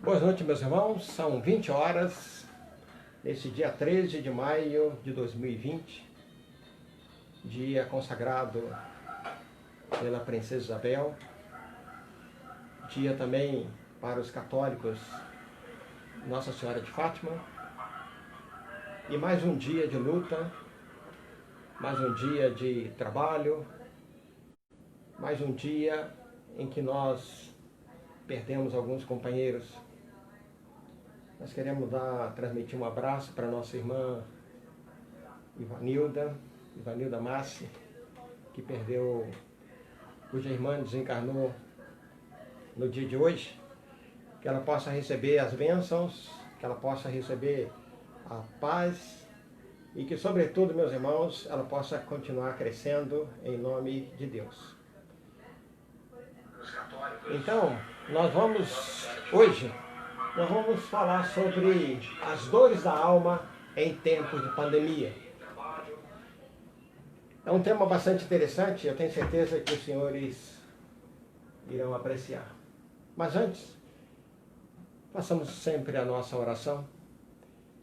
Boa noite, meus irmãos. São 20 horas, nesse dia 13 de maio de 2020, dia consagrado pela Princesa Isabel, dia também para os católicos Nossa Senhora de Fátima, e mais um dia de luta, mais um dia de trabalho, mais um dia em que nós perdemos alguns companheiros. Nós queremos transmitir um abraço para nossa irmã Ivanilda Massi, que cuja irmã desencarnou no dia de hoje. Que ela possa receber as bênçãos, que ela possa receber a paz e que, sobretudo, meus irmãos, ela possa continuar crescendo em nome de Deus. Então, hoje nós vamos falar sobre as dores da alma em tempos de pandemia. É um tema bastante interessante, eu tenho certeza que os senhores irão apreciar. Mas antes, façamos sempre a nossa oração,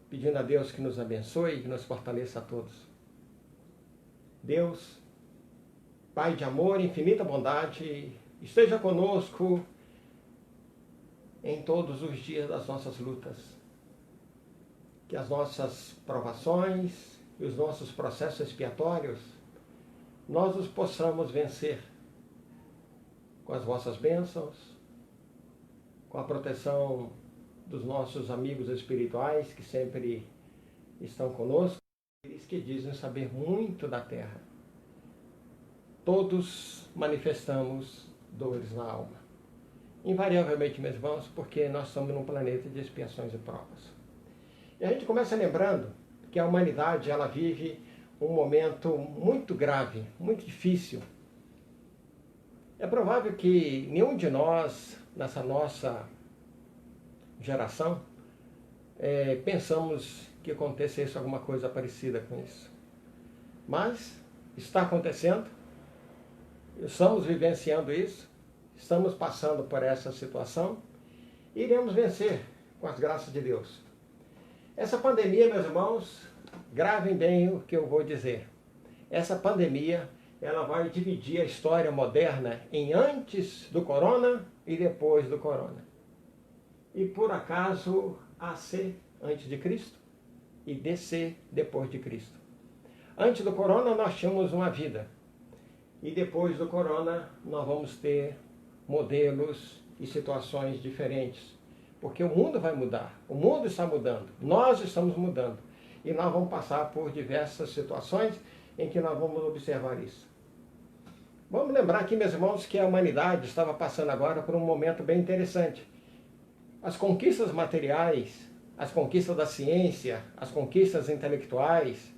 pedindo a Deus que nos abençoe e que nos fortaleça a todos. Deus, Pai de amor e infinita bondade, esteja conosco em todos os dias das nossas lutas. Que as nossas provações e os nossos processos expiatórios, nós os possamos vencer com as vossas bênçãos, com a proteção dos nossos amigos espirituais que sempre estão conosco, eles que dizem saber muito da terra. Todos manifestamos dores na alma. Invariavelmente, meus irmãos, porque nós estamos num planeta de expiações e provas. E a gente começa lembrando que a humanidade ela vive um momento muito grave, muito difícil. É provável que nenhum de nós, nessa nossa geração, pensamos que acontecesse alguma coisa parecida com isso. Mas está acontecendo, estamos vivenciando isso, estamos passando por essa situação e iremos vencer com as graças de Deus. Essa pandemia, meus irmãos, gravem bem o que eu vou dizer. Essa pandemia, ela vai dividir a história moderna em antes do corona e depois do corona. E por acaso, AC antes de Cristo e DC depois de Cristo. Antes do corona nós tínhamos uma vida. E depois do corona nós vamos ter modelos e situações diferentes. Porque o mundo vai mudar, o mundo está mudando, nós estamos mudando. E nós vamos passar por diversas situações em que nós vamos observar isso. Vamos lembrar aqui, meus irmãos, que a humanidade estava passando agora por um momento bem interessante. As conquistas materiais, as conquistas da ciência, as conquistas intelectuais,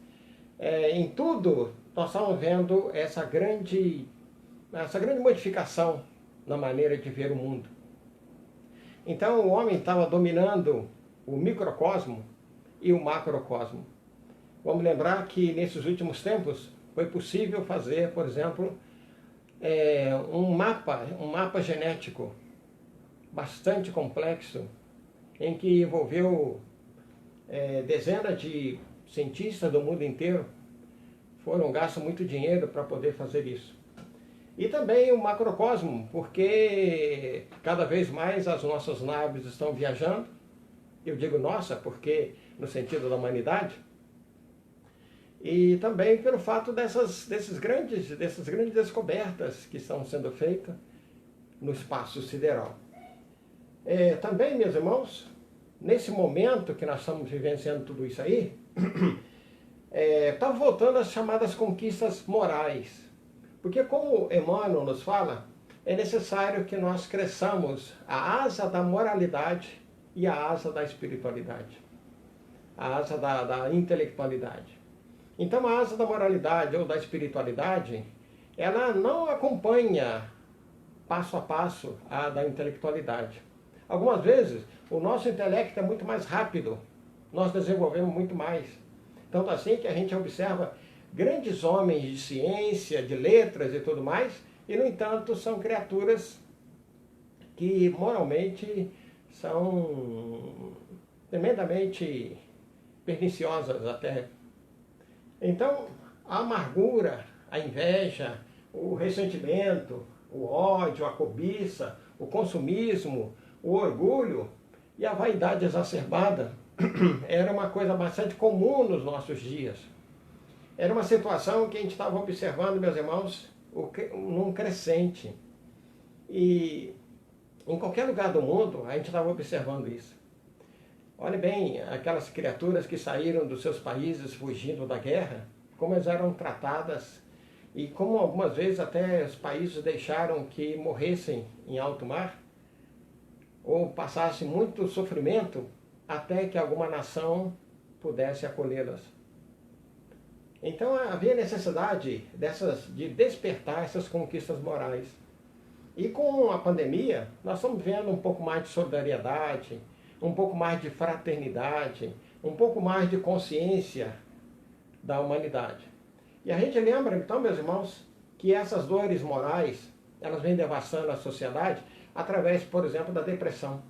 em tudo nós estamos vendo essa grande modificação na maneira de ver o mundo. Então o homem estava dominando o microcosmo e o macrocosmo. Vamos lembrar que nesses últimos tempos foi possível fazer, por exemplo, um mapa genético bastante complexo, em que envolveu dezenas de cientistas do mundo inteiro. Foram gastos muito dinheiro para poder fazer isso. E também o macrocosmo, porque cada vez mais as nossas naves estão viajando. Eu digo nossa, porque no sentido da humanidade. E também pelo fato dessas grandes descobertas que estão sendo feitas no espaço sideral. Também, meus irmãos, nesse momento que nós estamos vivenciando tudo isso aí, está voltando às chamadas conquistas morais. Porque, como Emmanuel nos fala, é necessário que nós cresçamos a asa da moralidade e a asa da espiritualidade, a asa da intelectualidade. Então, a asa da moralidade ou da espiritualidade, ela não acompanha passo a passo a da intelectualidade. Algumas vezes, o nosso intelecto é muito mais rápido, nós desenvolvemos muito mais. Tanto assim que a gente observa grandes homens de ciência, de letras e tudo mais, e no entanto são criaturas que moralmente são tremendamente perniciosas até. Então, a amargura, a inveja, o ressentimento, o ódio, a cobiça, o consumismo, o orgulho e a vaidade exacerbada era uma coisa bastante comum nos nossos dias. Era uma situação que a gente estava observando, meus irmãos, num crescente. E em qualquer lugar do mundo, a gente estava observando isso. Olhe bem, aquelas criaturas que saíram dos seus países fugindo da guerra, como elas eram tratadas e como algumas vezes até os países deixaram que morressem em alto mar ou passassem muito sofrimento até que alguma nação pudesse acolhê-las. Então havia necessidade de despertar essas conquistas morais. E com a pandemia, nós estamos vendo um pouco mais de solidariedade, um pouco mais de fraternidade, um pouco mais de consciência da humanidade. E a gente lembra, então, meus irmãos, que essas dores morais, elas vêm devastando a sociedade através, por exemplo, da depressão.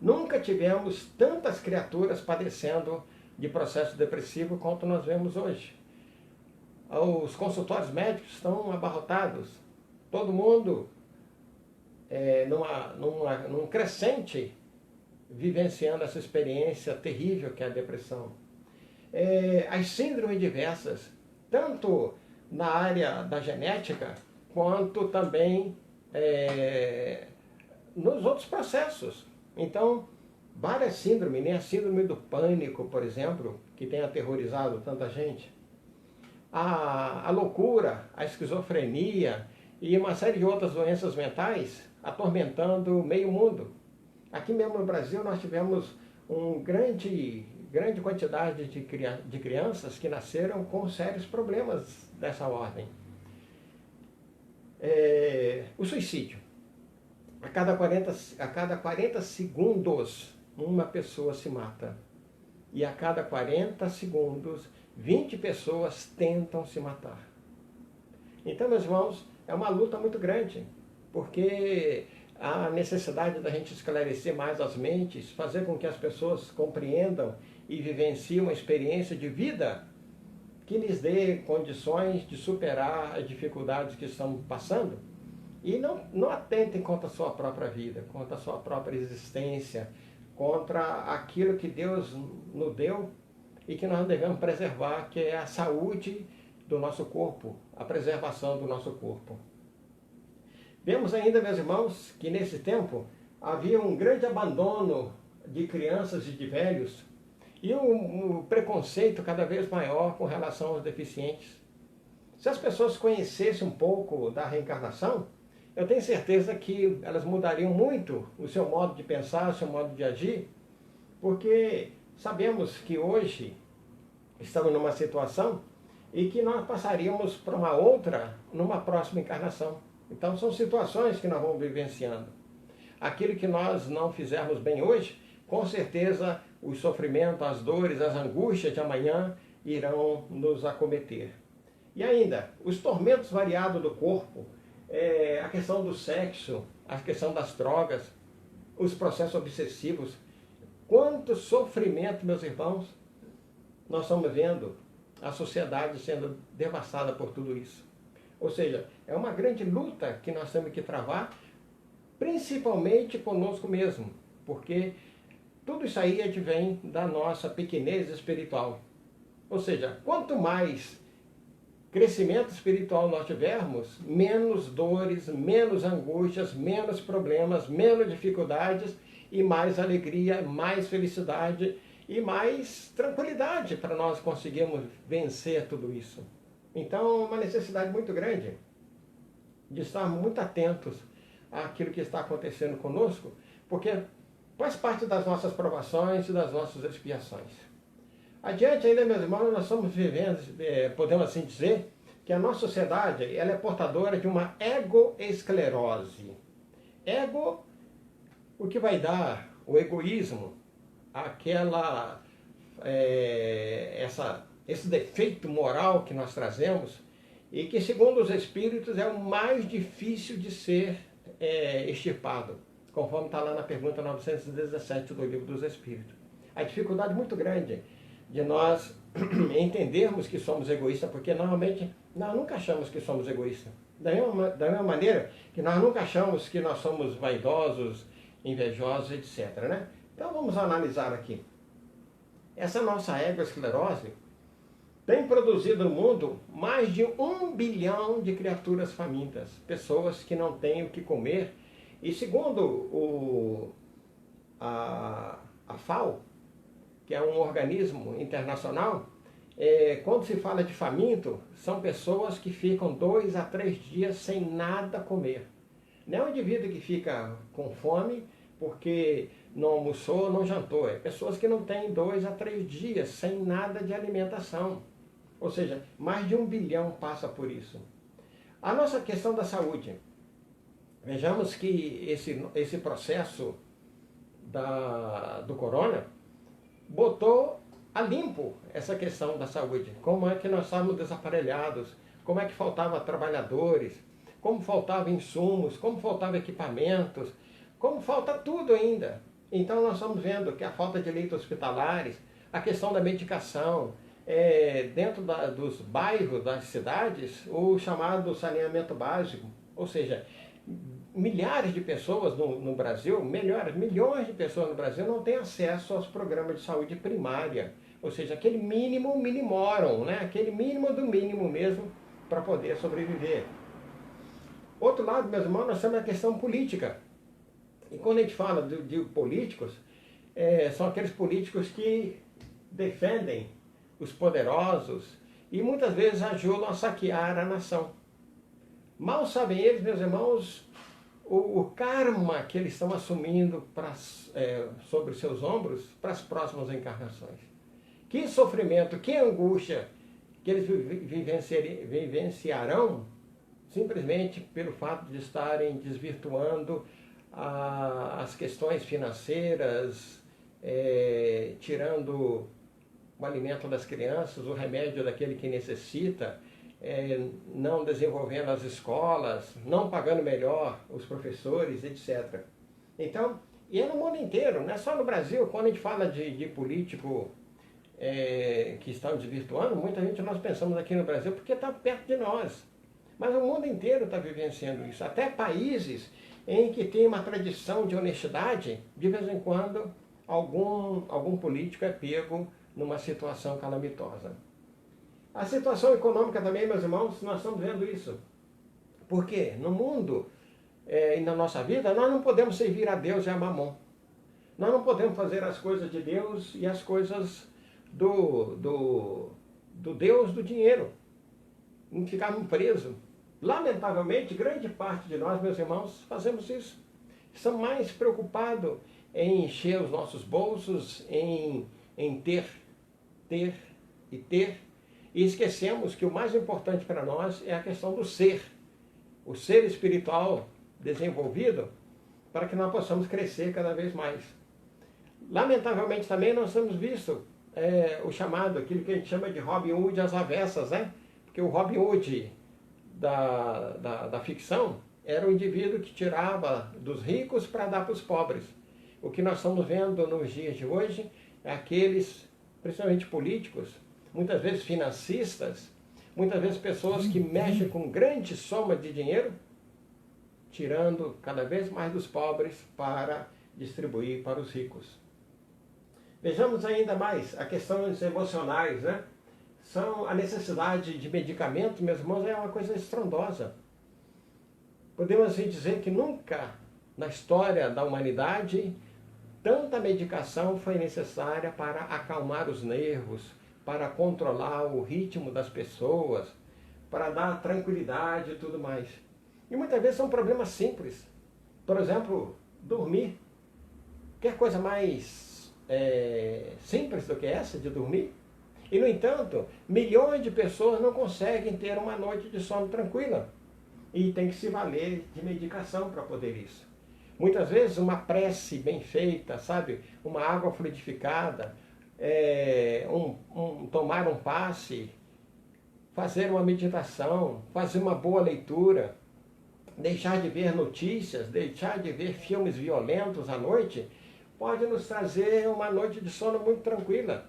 Nunca tivemos tantas criaturas padecendo de processo depressivo quanto nós vemos hoje. Os consultórios médicos estão abarrotados. Todo mundo num crescente vivenciando essa experiência terrível que é a depressão. As síndromes diversas, tanto na área da genética, quanto também nos outros processos. Então, várias síndromes, nem a síndrome do pânico, por exemplo, que tem aterrorizado tanta gente, a loucura, a esquizofrenia e uma série de outras doenças mentais atormentando meio mundo. Aqui mesmo no Brasil nós tivemos uma grande quantidade de crianças que nasceram com sérios problemas dessa ordem. O suicídio. A cada 40 segundos, uma pessoa se mata. E a cada 40 segundos, 20 pessoas tentam se matar. Então, meus irmãos, é uma luta muito grande, porque há necessidade da gente esclarecer mais as mentes, fazer com que as pessoas compreendam e vivenciem uma experiência de vida que lhes dê condições de superar as dificuldades que estão passando e não atentem contra a sua própria vida, contra a sua própria existência, contra aquilo que Deus nos deu e que nós devemos preservar, que é a saúde do nosso corpo, a preservação do nosso corpo. Vemos ainda, meus irmãos, que nesse tempo havia um grande abandono de crianças e de velhos e um preconceito cada vez maior com relação aos deficientes. Se as pessoas conhecessem um pouco da reencarnação, eu tenho certeza que elas mudariam muito o seu modo de pensar, o seu modo de agir, porque sabemos que hoje estamos numa situação e que nós passaríamos para uma outra numa próxima encarnação. Então são situações que nós vamos vivenciando. Aquilo que nós não fizermos bem hoje, com certeza o sofrimento, as dores, as angústias de amanhã irão nos acometer. E ainda, os tormentos variados do corpo, a questão do sexo, a questão das drogas, os processos obsessivos. Quanto sofrimento, meus irmãos, nós estamos vendo a sociedade sendo devastada por tudo isso. Ou seja, é uma grande luta que nós temos que travar, principalmente conosco mesmo, porque tudo isso aí advém da nossa pequenez espiritual. Ou seja, quanto mais crescimento espiritual nós tivermos, menos dores, menos angústias, menos problemas, menos dificuldades e mais alegria, mais felicidade e mais tranquilidade para nós conseguirmos vencer tudo isso. Então, é uma necessidade muito grande de estarmos muito atentos àquilo que está acontecendo conosco, porque faz parte das nossas provações e das nossas expiações. Adiante ainda, meus irmãos, nós estamos vivendo, podemos assim dizer, que a nossa sociedade ela é portadora de uma egoesclerose. Ego, o que vai dar o egoísmo, esse defeito moral que nós trazemos e que, segundo os espíritos, é o mais difícil de ser extirpado. conforme está lá na pergunta 917 do Livro dos Espíritos. A dificuldade muito grande de nós entendermos que somos egoístas, porque normalmente nós nunca achamos que somos egoístas. Da mesma maneira que nós nunca achamos que nós somos vaidosos, invejosos, etc. Né? Então vamos analisar aqui. Essa nossa esclerose tem produzido no mundo mais de 1 bilhão de criaturas famintas, pessoas que não têm o que comer. E segundo a FAO, que é um organismo internacional, quando se fala de faminto, são pessoas que ficam 2 a 3 dias sem nada comer. Não é um indivíduo que fica com fome porque não almoçou, não jantou. É pessoas que não têm 2 a 3 dias sem nada de alimentação. Ou seja, mais de 1 bilhão passa por isso. A nossa questão da saúde. Vejamos que esse processo do corona botou a limpo essa questão da saúde. Como é que nós estávamos desaparelhados, como é que faltava trabalhadores, como faltava insumos, como faltava equipamentos, como falta tudo ainda. Então nós estamos vendo que a falta de leitos hospitalares, a questão da medicação, dentro dos bairros, das cidades, o chamado saneamento básico, ou seja, milhares de pessoas no Brasil, milhões de pessoas no Brasil não têm acesso aos programas de saúde primária, ou seja, aquele mínimo minimorum, né? Aquele mínimo do mínimo mesmo para poder sobreviver. Outro lado, meus irmãos, nós temos a questão política. E quando a gente fala de políticos, são aqueles políticos que defendem os poderosos e muitas vezes ajudam a saquear a nação. Mal sabem eles, meus irmãos, o karma que eles estão assumindo sobre seus ombros para as próximas encarnações. Que sofrimento, que angústia que eles vivenciarão simplesmente pelo fato de estarem desvirtuando as questões financeiras, tirando o alimento das crianças, o remédio daquele que necessita, não desenvolvendo as escolas, não pagando melhor os professores, etc. Então, e é no mundo inteiro, não é só no Brasil. Quando a gente fala de político que estão desvirtuando, muita gente nós pensamos aqui no Brasil porque está perto de nós. Mas o mundo inteiro está vivenciando isso. Até países em que tem uma tradição de honestidade, de vez em quando algum político é pego numa situação calamitosa. A situação econômica também, meus irmãos, nós estamos vendo isso. Porque no mundo e na nossa vida, nós não podemos servir a Deus e a Mamon. Nós não podemos fazer as coisas de Deus e as coisas do Deus do dinheiro. Não ficarmos presos. Lamentavelmente, grande parte de nós, meus irmãos, fazemos isso. Estamos mais preocupados em encher os nossos bolsos, em ter, e esquecemos que o mais importante para nós é a questão do ser, o ser espiritual desenvolvido, para que nós possamos crescer cada vez mais. Lamentavelmente também nós temos visto o chamado, aquilo que a gente chama de Robin Hood às avessas, né? Porque o Robin Hood da ficção era o indivíduo que tirava dos ricos para dar para os pobres. O que nós estamos vendo nos dias de hoje é aqueles, principalmente políticos, muitas vezes financistas, muitas vezes pessoas que mexem com grande soma de dinheiro, tirando cada vez mais dos pobres para distribuir para os ricos. Vejamos ainda mais a questões emocionais, né? A necessidade de medicamento, meus irmãos, é uma coisa estrondosa. Podemos assim dizer que nunca na história da humanidade tanta medicação foi necessária para acalmar os nervos, para controlar o ritmo das pessoas, para dar tranquilidade e tudo mais. E muitas vezes são problemas simples. Por exemplo, dormir. Quer coisa mais simples do que essa de dormir? E, no entanto, milhões de pessoas não conseguem ter uma noite de sono tranquila. E tem que se valer de medicação para poder isso. Muitas vezes uma prece bem feita, sabe? Uma água fluidificada, tomar um passe, fazer uma meditação, fazer uma boa leitura, deixar de ver notícias, deixar de ver filmes violentos à noite, pode nos trazer uma noite de sono muito tranquila.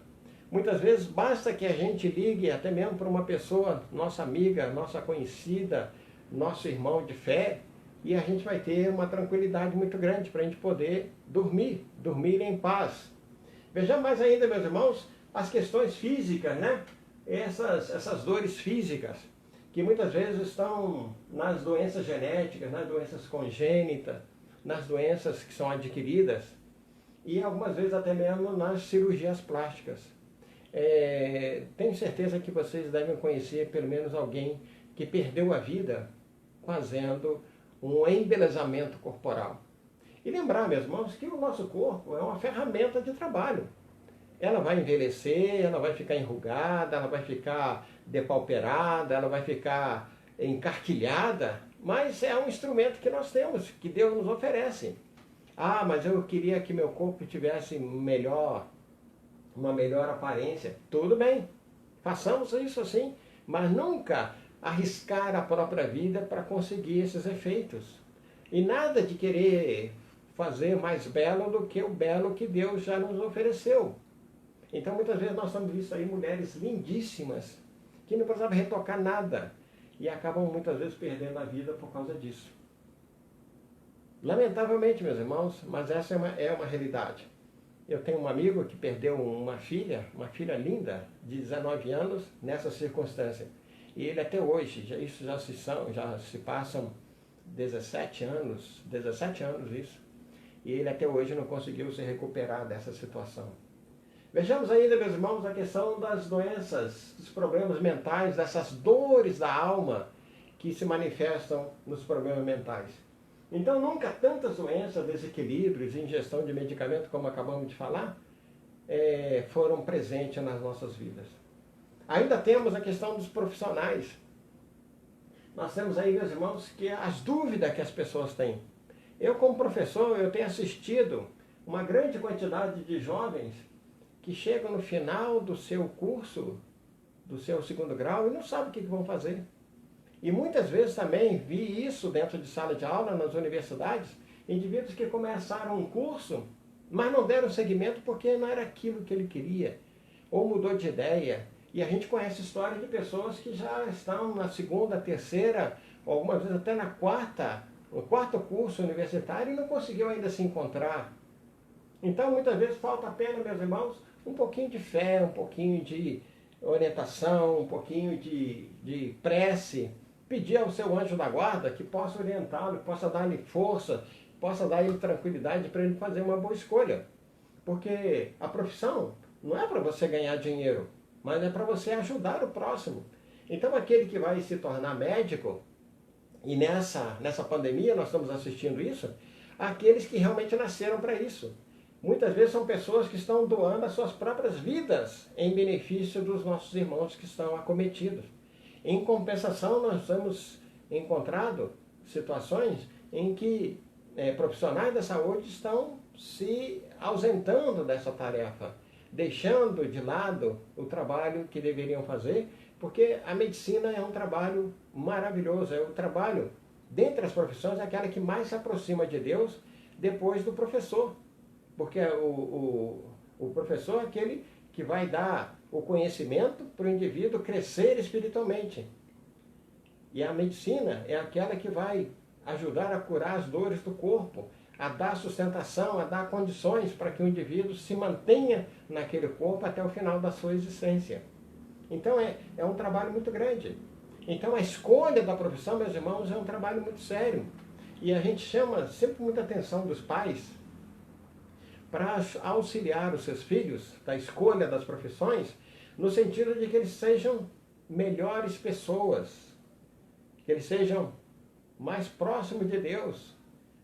Muitas vezes basta que a gente ligue até mesmo para uma pessoa, nossa amiga, nossa conhecida, nosso irmão de fé, e a gente vai ter uma tranquilidade muito grande para a gente poder dormir em paz. Veja mais ainda, meus irmãos, as questões físicas, né? Essas dores físicas, que muitas vezes estão nas doenças genéticas, nas doenças congênitas, nas doenças que são adquiridas, e algumas vezes até mesmo nas cirurgias plásticas. Tenho certeza que vocês devem conhecer pelo menos alguém que perdeu a vida fazendo um embelezamento corporal. E lembrar, meus irmãos, que o nosso corpo é uma ferramenta de trabalho. Ela vai envelhecer, ela vai ficar enrugada, ela vai ficar depauperada, ela vai ficar encarquilhada, mas é um instrumento que nós temos, que Deus nos oferece. Ah, mas eu queria que meu corpo tivesse uma melhor aparência. Tudo bem, façamos isso assim, mas nunca arriscar a própria vida para conseguir esses efeitos. E nada de querer fazer mais belo do que o belo que Deus já nos ofereceu. Então muitas vezes nós temos visto aí mulheres lindíssimas que não precisavam retocar nada e acabam muitas vezes perdendo a vida por causa disso. Lamentavelmente, meus irmãos, mas essa é uma realidade. Eu tenho um amigo que perdeu uma filha linda, de 19 anos, nessa circunstância. E ele até hoje, já se passam 17 anos isso, e ele até hoje não conseguiu se recuperar dessa situação. Vejamos ainda, meus irmãos, a questão das doenças, dos problemas mentais, dessas dores da alma que se manifestam nos problemas mentais. Então, nunca tantas doenças, desequilíbrios, ingestão de medicamento, como acabamos de falar, foram presentes nas nossas vidas. Ainda temos a questão dos profissionais. Nós temos aí, meus irmãos, que as dúvidas que as pessoas têm. Eu, como professor, eu tenho assistido uma grande quantidade de jovens que chegam no final do seu curso, do seu segundo grau, e não sabem o que vão fazer. E muitas vezes também vi isso dentro de sala de aula, nas universidades, indivíduos que começaram um curso, mas não deram seguimento porque não era aquilo que ele queria, ou mudou de ideia. E a gente conhece histórias de pessoas que já estão na segunda, terceira, ou algumas vezes até no quarto curso universitário e não conseguiu ainda se encontrar. Então, muitas vezes falta apenas, meus irmãos, um pouquinho de fé, um pouquinho de orientação, um pouquinho de prece, pedir ao seu anjo da guarda que possa orientá-lo, que possa dar-lhe força, possa dar-lhe tranquilidade para ele fazer uma boa escolha. Porque a profissão não é para você ganhar dinheiro, mas é para você ajudar o próximo. Então, aquele que vai se tornar médico, e nessa pandemia nós estamos assistindo isso, aqueles que realmente nasceram para isso. Muitas vezes são pessoas que estão doando as suas próprias vidas em benefício dos nossos irmãos que estão acometidos. Em compensação, nós temos encontrado situações em que profissionais da saúde estão se ausentando dessa tarefa, deixando de lado o trabalho que deveriam fazer, porque a medicina é um trabalho maravilhoso, é um trabalho, dentre as profissões, é aquela que mais se aproxima de Deus depois do professor. Porque o professor é aquele que vai dar o conhecimento para o indivíduo crescer espiritualmente. E a medicina é aquela que vai ajudar a curar as dores do corpo, a dar sustentação, a dar condições para que o indivíduo se mantenha naquele corpo até o final da sua existência. Então é um trabalho muito grande. Então a escolha da profissão, meus irmãos, é um trabalho muito sério. E a gente chama sempre muita atenção dos pais para auxiliar os seus filhos da escolha das profissões, no sentido de que eles sejam melhores pessoas, que eles sejam mais próximos de Deus,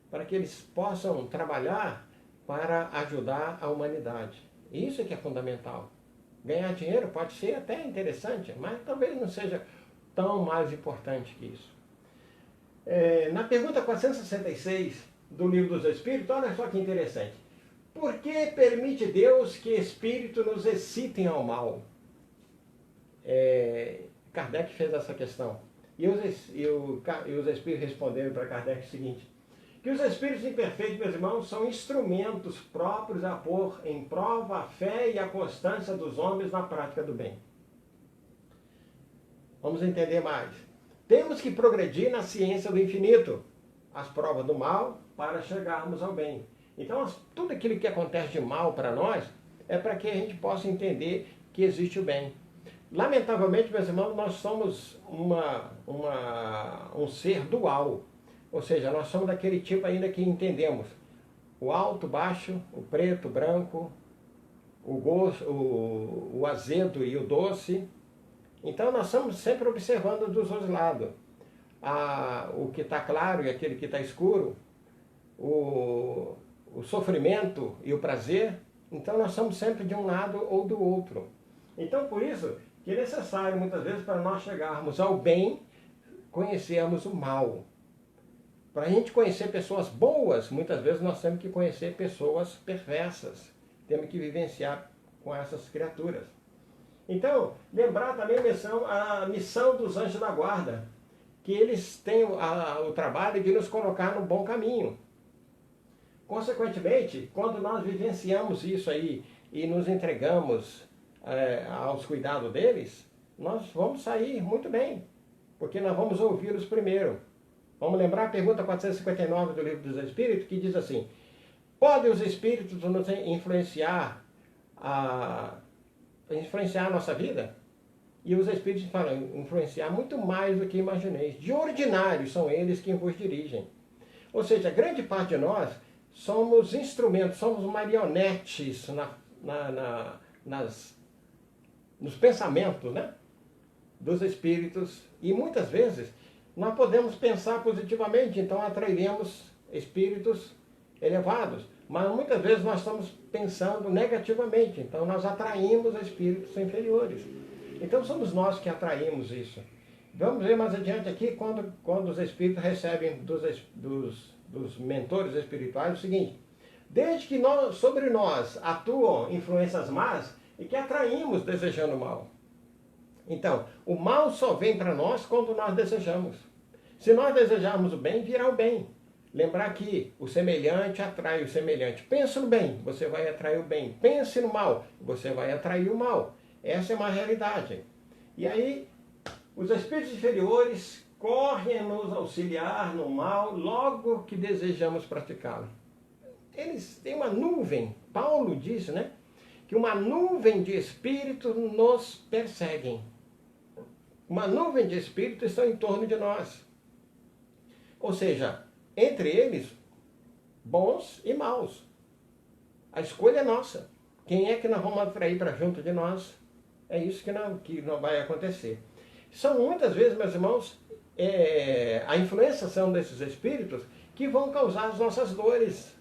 para que eles possam trabalhar para ajudar a humanidade. Isso é que é fundamental. Ganhar dinheiro pode ser até interessante, mas talvez não seja tão mais importante que isso. Na pergunta 466 do Livro dos Espíritos, olha só que interessante. Por que permite Deus que espíritos nos excitem ao mal? Kardec fez essa questão. E os espíritos responderam para Kardec o seguinte: que os espíritos imperfeitos, meus irmãos, são instrumentos próprios a pôr em prova a fé e a constância dos homens na prática do bem. Vamos entender mais. Temos que progredir na ciência do infinito, as provas do mal, para chegarmos ao bem. Então, tudo aquilo que acontece de mal para nós é para que a gente possa entender que existe o bem. Lamentavelmente, meus irmãos, nós somos um ser dual. Ou seja, nós somos daquele tipo ainda que entendemos o alto, baixo, o preto, o branco, o azedo e o doce. Então nós estamos sempre observando dos dois lados. O que está claro e aquele que está escuro, o sofrimento e o prazer. Então nós somos sempre de um lado ou do outro. Então por isso que é necessário muitas vezes para nós chegarmos ao bem, conhecermos o mal. Para a gente conhecer pessoas boas, muitas vezes nós temos que conhecer pessoas perversas. Temos que vivenciar com essas criaturas. Então, lembrar também a missão dos anjos da guarda, que eles têm o trabalho de nos colocar no bom caminho. Consequentemente, quando nós vivenciamos isso aí e nos entregamos aos cuidados deles, nós vamos sair muito bem, porque nós vamos ouvi-los primeiro. Vamos lembrar a pergunta 459 do Livro dos Espíritos, que diz assim: podem os espíritos nos influenciar a nossa vida? E os espíritos falam, influenciar muito mais do que imagineis. De ordinário são eles quem vos dirigem. Ou seja, grande parte de nós somos instrumentos, somos marionetes nos pensamentos, né, dos espíritos. E muitas vezes nós podemos pensar positivamente, então atrairemos espíritos elevados. Mas muitas vezes nós estamos pensando negativamente, então nós atraímos espíritos inferiores. Então somos nós que atraímos isso. Vamos ver mais adiante aqui, quando os espíritos recebem dos mentores espirituais o seguinte: desde que sobre nós atuam influências más e que atraímos desejando o mal. Então, o mal só vem para nós quando nós desejamos. Se nós desejarmos o bem, virá o bem. Lembrar que o semelhante atrai o semelhante. Pense no bem, você vai atrair o bem. Pense no mal, você vai atrair o mal. Essa é uma realidade. E aí, os espíritos inferiores correm a nos auxiliar no mal logo que desejamos praticá-lo. Eles têm uma nuvem, Paulo disse, né? Que uma nuvem de espíritos nos perseguem. Uma nuvem de espíritos estão em torno de nós. Ou seja, entre eles, bons e maus. A escolha é nossa. Quem é que nós vamos atrair para junto de nós? É isso que não vai acontecer. São muitas vezes, meus irmãos, a influenciação desses espíritos que vão causar as nossas dores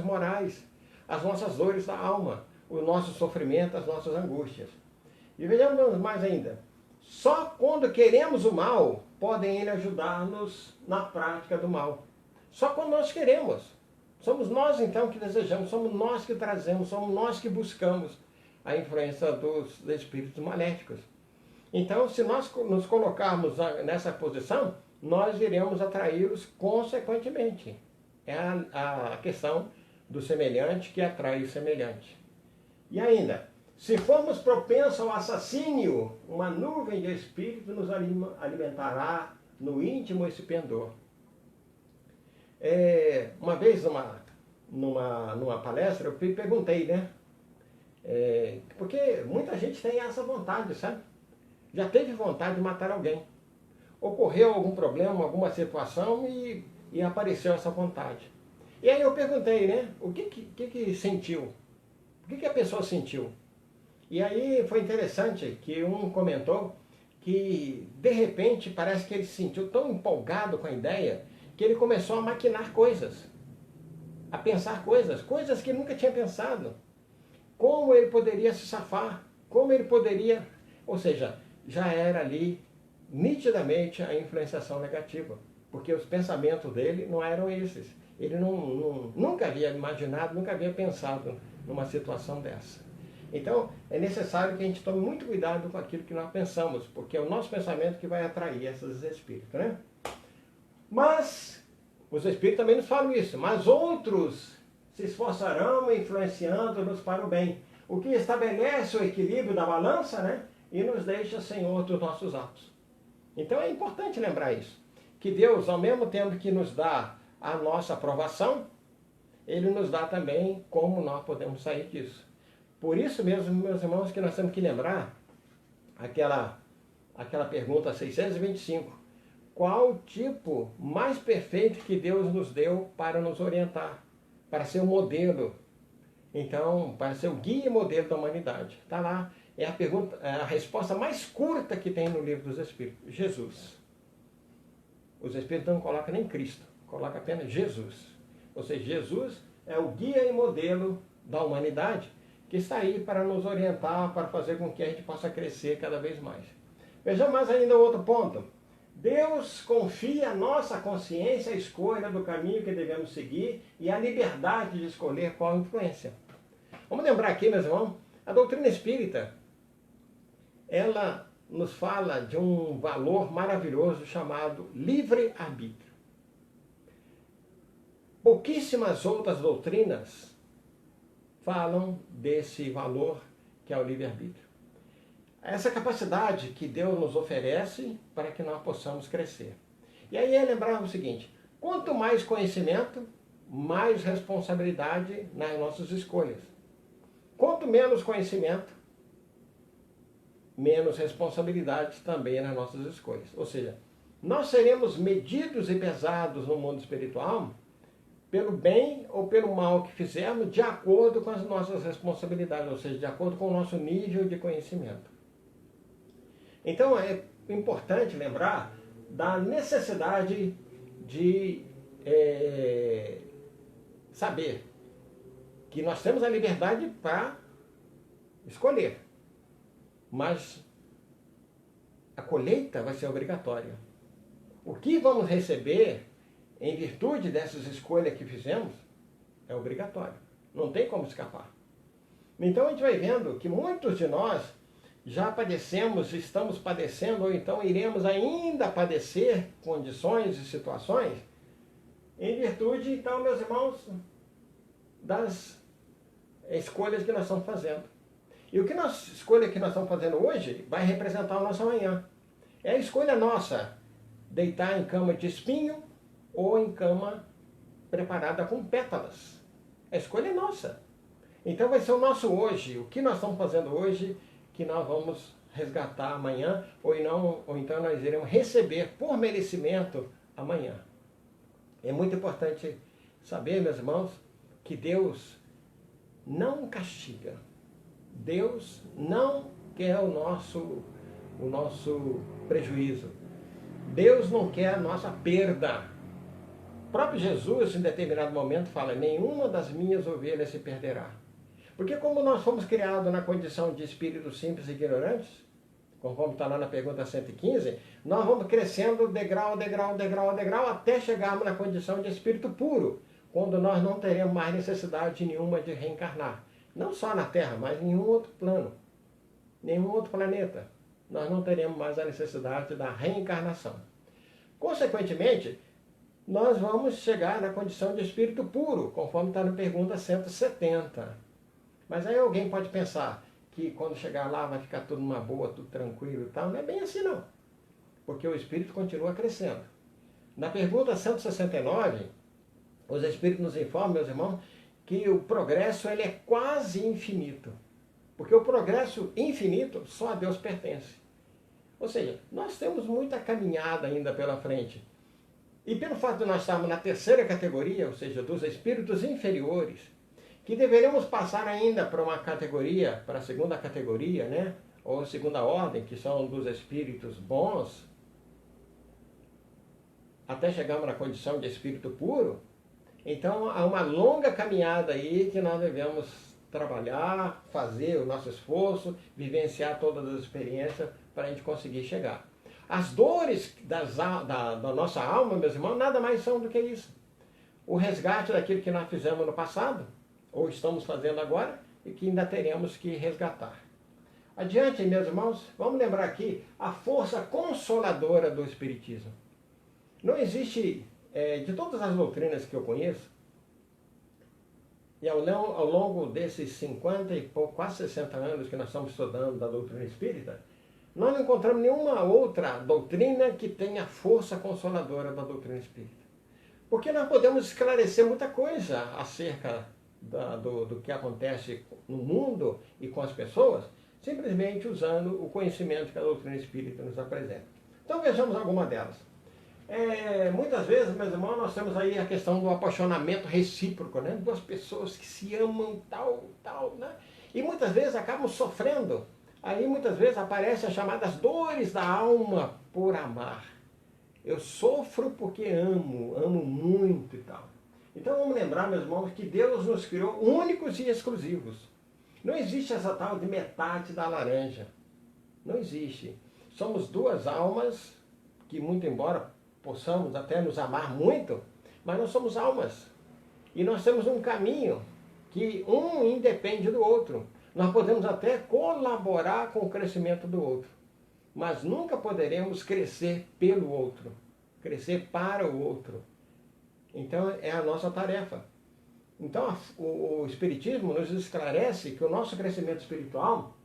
morais, as nossas dores da alma, o nosso sofrimento, as nossas angústias. E vejamos mais ainda. Só quando queremos o mal, podem eles ajudar-nos na prática do mal. Só quando nós queremos. Somos nós, então, que desejamos, somos nós que trazemos, somos nós que buscamos a influência dos espíritos maléficos. Então, se nós nos colocarmos nessa posição, nós iremos atraí-los consequentemente. É a questão do semelhante que atrai o semelhante. E ainda, se formos propensos ao assassínio, uma nuvem de espírito nos alimentará no íntimo esse pendor. Uma vez, numa palestra, eu perguntei, né? Porque muita gente tem essa vontade, sabe? Já teve vontade de matar alguém. Ocorreu algum problema, alguma situação e apareceu essa vontade. E aí eu perguntei, né? O que sentiu? O que a pessoa sentiu? E aí foi interessante que um comentou que, de repente, parece que ele se sentiu tão empolgado com a ideia que ele começou a maquinar coisas, a pensar coisas que nunca tinha pensado. Como ele poderia se safar, como ele poderia... Ou seja, já era ali nitidamente a influenciação negativa, porque os pensamentos dele não eram esses. Ele nunca havia imaginado, nunca havia pensado numa situação dessa. Então, é necessário que a gente tome muito cuidado com aquilo que nós pensamos, porque é o nosso pensamento que vai atrair esses espíritos, né? Mas, os espíritos também nos falam isso, mas outros se esforçarão influenciando-nos para o bem, o que estabelece o equilíbrio da balança, né? E nos deixa senhor dos nossos atos. Então é importante lembrar isso, que Deus, ao mesmo tempo que nos dá a nossa aprovação, Ele nos dá também como nós podemos sair disso. Por isso mesmo, meus irmãos, que nós temos que lembrar aquela pergunta 625. Qual o tipo mais perfeito que Deus nos deu para nos orientar, para ser o modelo? Então, para ser o guia e modelo da humanidade. Está lá, é a pergunta, é a resposta mais curta que tem no livro dos Espíritos. Jesus. Os Espíritos não colocam nem Cristo, colocam apenas Jesus. Ou seja, Jesus é o guia e modelo da humanidade que está aí para nos orientar, para fazer com que a gente possa crescer cada vez mais. Vejamos mais ainda outro ponto. Deus confia a nossa consciência a escolha do caminho que devemos seguir e a liberdade de escolher qual influência. Vamos lembrar aqui, meus irmãos, a doutrina espírita, ela nos fala de um valor maravilhoso chamado livre-arbítrio. Pouquíssimas outras doutrinas falam desse valor que é o livre-arbítrio. Essa capacidade que Deus nos oferece para que nós possamos crescer. E aí é lembrar o seguinte, quanto mais conhecimento, mais responsabilidade nas nossas escolhas. Quanto menos conhecimento, menos responsabilidade também nas nossas escolhas. Ou seja, nós seremos medidos e pesados no mundo espiritual pelo bem ou pelo mal que fizermos de acordo com as nossas responsabilidades, ou seja, de acordo com o nosso nível de conhecimento. Então é importante lembrar da necessidade de saber que nós temos a liberdade para escolher, mas a colheita vai ser obrigatória. O que vamos receber em virtude dessas escolhas que fizemos é obrigatório, não tem como escapar. Então a gente vai vendo que muitos de nós já padecemos, estamos padecendo, ou então iremos ainda padecer condições e situações, em virtude, então, meus irmãos, das escolhas que nós estamos fazendo. E o que escolha que nós estamos fazendo hoje vai representar o nosso amanhã. É a escolha nossa, deitar em cama de espinho ou em cama preparada com pétalas. A escolha é nossa. Então vai ser o nosso hoje, o que nós estamos fazendo hoje, que nós vamos resgatar amanhã, ou então nós iremos receber por merecimento amanhã. É muito importante saber, meus irmãos, que Deus não castiga. Deus não quer o nosso prejuízo. Deus não quer a nossa perda. O próprio Jesus, em determinado momento, fala, nenhuma das minhas ovelhas se perderá. Porque como nós fomos criados na condição de espíritos simples e ignorantes, conforme está lá na pergunta 115, nós vamos crescendo degrau, degrau, degrau, degrau, até chegarmos na condição de espírito puro, quando nós não teremos mais necessidade nenhuma de reencarnar. Não só na Terra, mas em nenhum outro plano, nenhum outro planeta. Nós não teremos mais a necessidade da reencarnação. Consequentemente, nós vamos chegar na condição de espírito puro, conforme está na pergunta 170. Mas aí alguém pode pensar que quando chegar lá vai ficar tudo numa boa, tudo tranquilo e tal. Não é bem assim não, porque o espírito continua crescendo. Na pergunta 169, os espíritos nos informam, meus irmãos, que o progresso ele é quase infinito. Porque o progresso infinito só a Deus pertence. Ou seja, nós temos muita caminhada ainda pela frente. E pelo fato de nós estarmos na terceira categoria, ou seja, dos espíritos inferiores, que deveríamos passar ainda para uma categoria, para a segunda categoria, né? Ou segunda ordem, que são dos espíritos bons, até chegarmos na condição de espírito puro. Então há uma longa caminhada aí que nós devemos trabalhar, fazer o nosso esforço, vivenciar todas as experiências para a gente conseguir chegar. As dores da nossa alma, meus irmãos, nada mais são do que isso. O resgate daquilo que nós fizemos no passado, ou estamos fazendo agora, e que ainda teremos que resgatar. Adiante, meus irmãos, vamos lembrar aqui a força consoladora do Espiritismo. Não existe, de todas as doutrinas que eu conheço, e ao longo desses 50 e pouco, quase 60 anos que nós estamos estudando da doutrina espírita, nós não encontramos nenhuma outra doutrina que tenha a força consoladora da doutrina espírita. Porque nós podemos esclarecer muita coisa acerca do que acontece no mundo e com as pessoas, simplesmente usando o conhecimento que a doutrina espírita nos apresenta. Então vejamos alguma delas. Muitas vezes, meus irmãos, nós temos aí a questão do apaixonamento recíproco, né? Duas pessoas que se amam, tal, né? E muitas vezes acabam sofrendo. Aí muitas vezes aparecem as chamadas dores da alma por amar. Eu sofro porque amo muito e tal. Então vamos lembrar, meus irmãos, que Deus nos criou únicos e exclusivos. Não existe essa tal de metade da laranja. Não existe. Somos duas almas que, muito embora possamos até nos amar muito, mas nós somos almas. E nós temos um caminho que um independe do outro. Nós podemos até colaborar com o crescimento do outro, mas nunca poderemos crescer pelo outro, crescer para o outro. Então é a nossa tarefa. Então o Espiritismo nos esclarece que o nosso crescimento espiritual,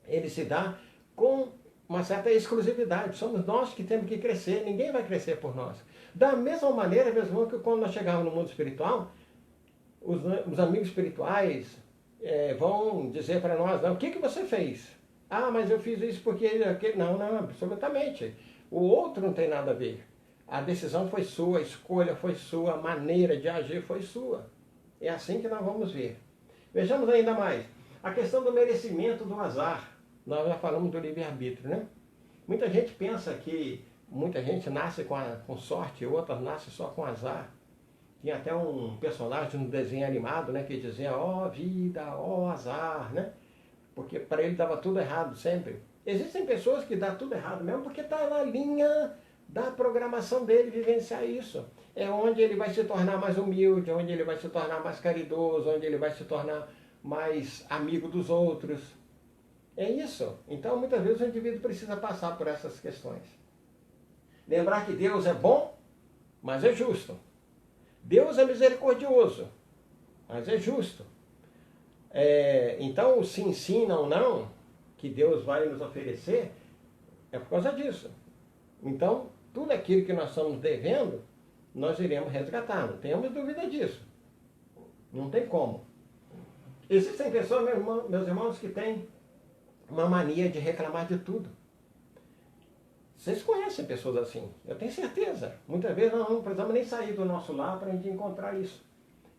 ele se dá com uma certa exclusividade. Somos nós que temos que crescer, ninguém vai crescer por nós. Da mesma maneira, mesmo que quando nós chegarmos no mundo espiritual, os amigos espirituais vão dizer para nós, não, o que você fez? Ah, mas eu fiz isso porque... Não, absolutamente. O outro não tem nada a ver. A decisão foi sua, a escolha foi sua, a maneira de agir foi sua. É assim que nós vamos ver. Vejamos ainda mais. A questão do merecimento do azar. Nós já falamos do livre-arbítrio, né? Muita gente pensa que muita gente nasce com sorte, outras nascem só com azar. Tinha até um personagem no desenho animado, né, que dizia, ó vida, ó azar, né? Porque para ele dava tudo errado sempre. Existem pessoas que dá tudo errado mesmo porque está na linha da programação dele vivenciar isso. É onde ele vai se tornar mais humilde, onde ele vai se tornar mais caridoso, onde ele vai se tornar mais amigo dos outros. É isso. Então, muitas vezes o indivíduo precisa passar por essas questões. Lembrar que Deus é bom, mas é justo. Deus é misericordioso, mas é justo. Então, o sim, não, que Deus vai nos oferecer, é por causa disso. Então, tudo aquilo que nós estamos devendo, nós iremos resgatar. Não tenhamos dúvida disso. Não tem como. Existem pessoas, meus irmãos, que têm uma mania de reclamar de tudo. Vocês conhecem pessoas assim, eu tenho certeza. Muitas vezes nós não precisamos nem sair do nosso lar para a gente encontrar isso.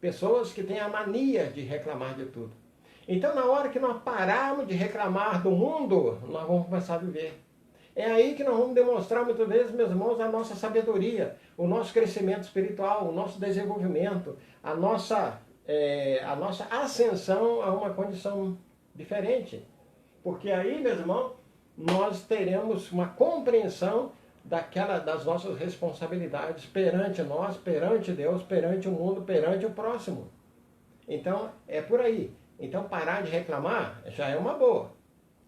Pessoas que têm a mania de reclamar de tudo. Então, na hora que nós pararmos de reclamar do mundo, nós vamos começar a viver. É aí que nós vamos demonstrar, muitas vezes, meus irmãos, a nossa sabedoria, o nosso crescimento espiritual, o nosso desenvolvimento, a nossa ascensão a uma condição diferente. Porque aí, meus irmãos, nós teremos uma compreensão das nossas responsabilidades perante nós, perante Deus, perante o mundo, perante o próximo. Então, é por aí. Então, parar de reclamar já é uma boa.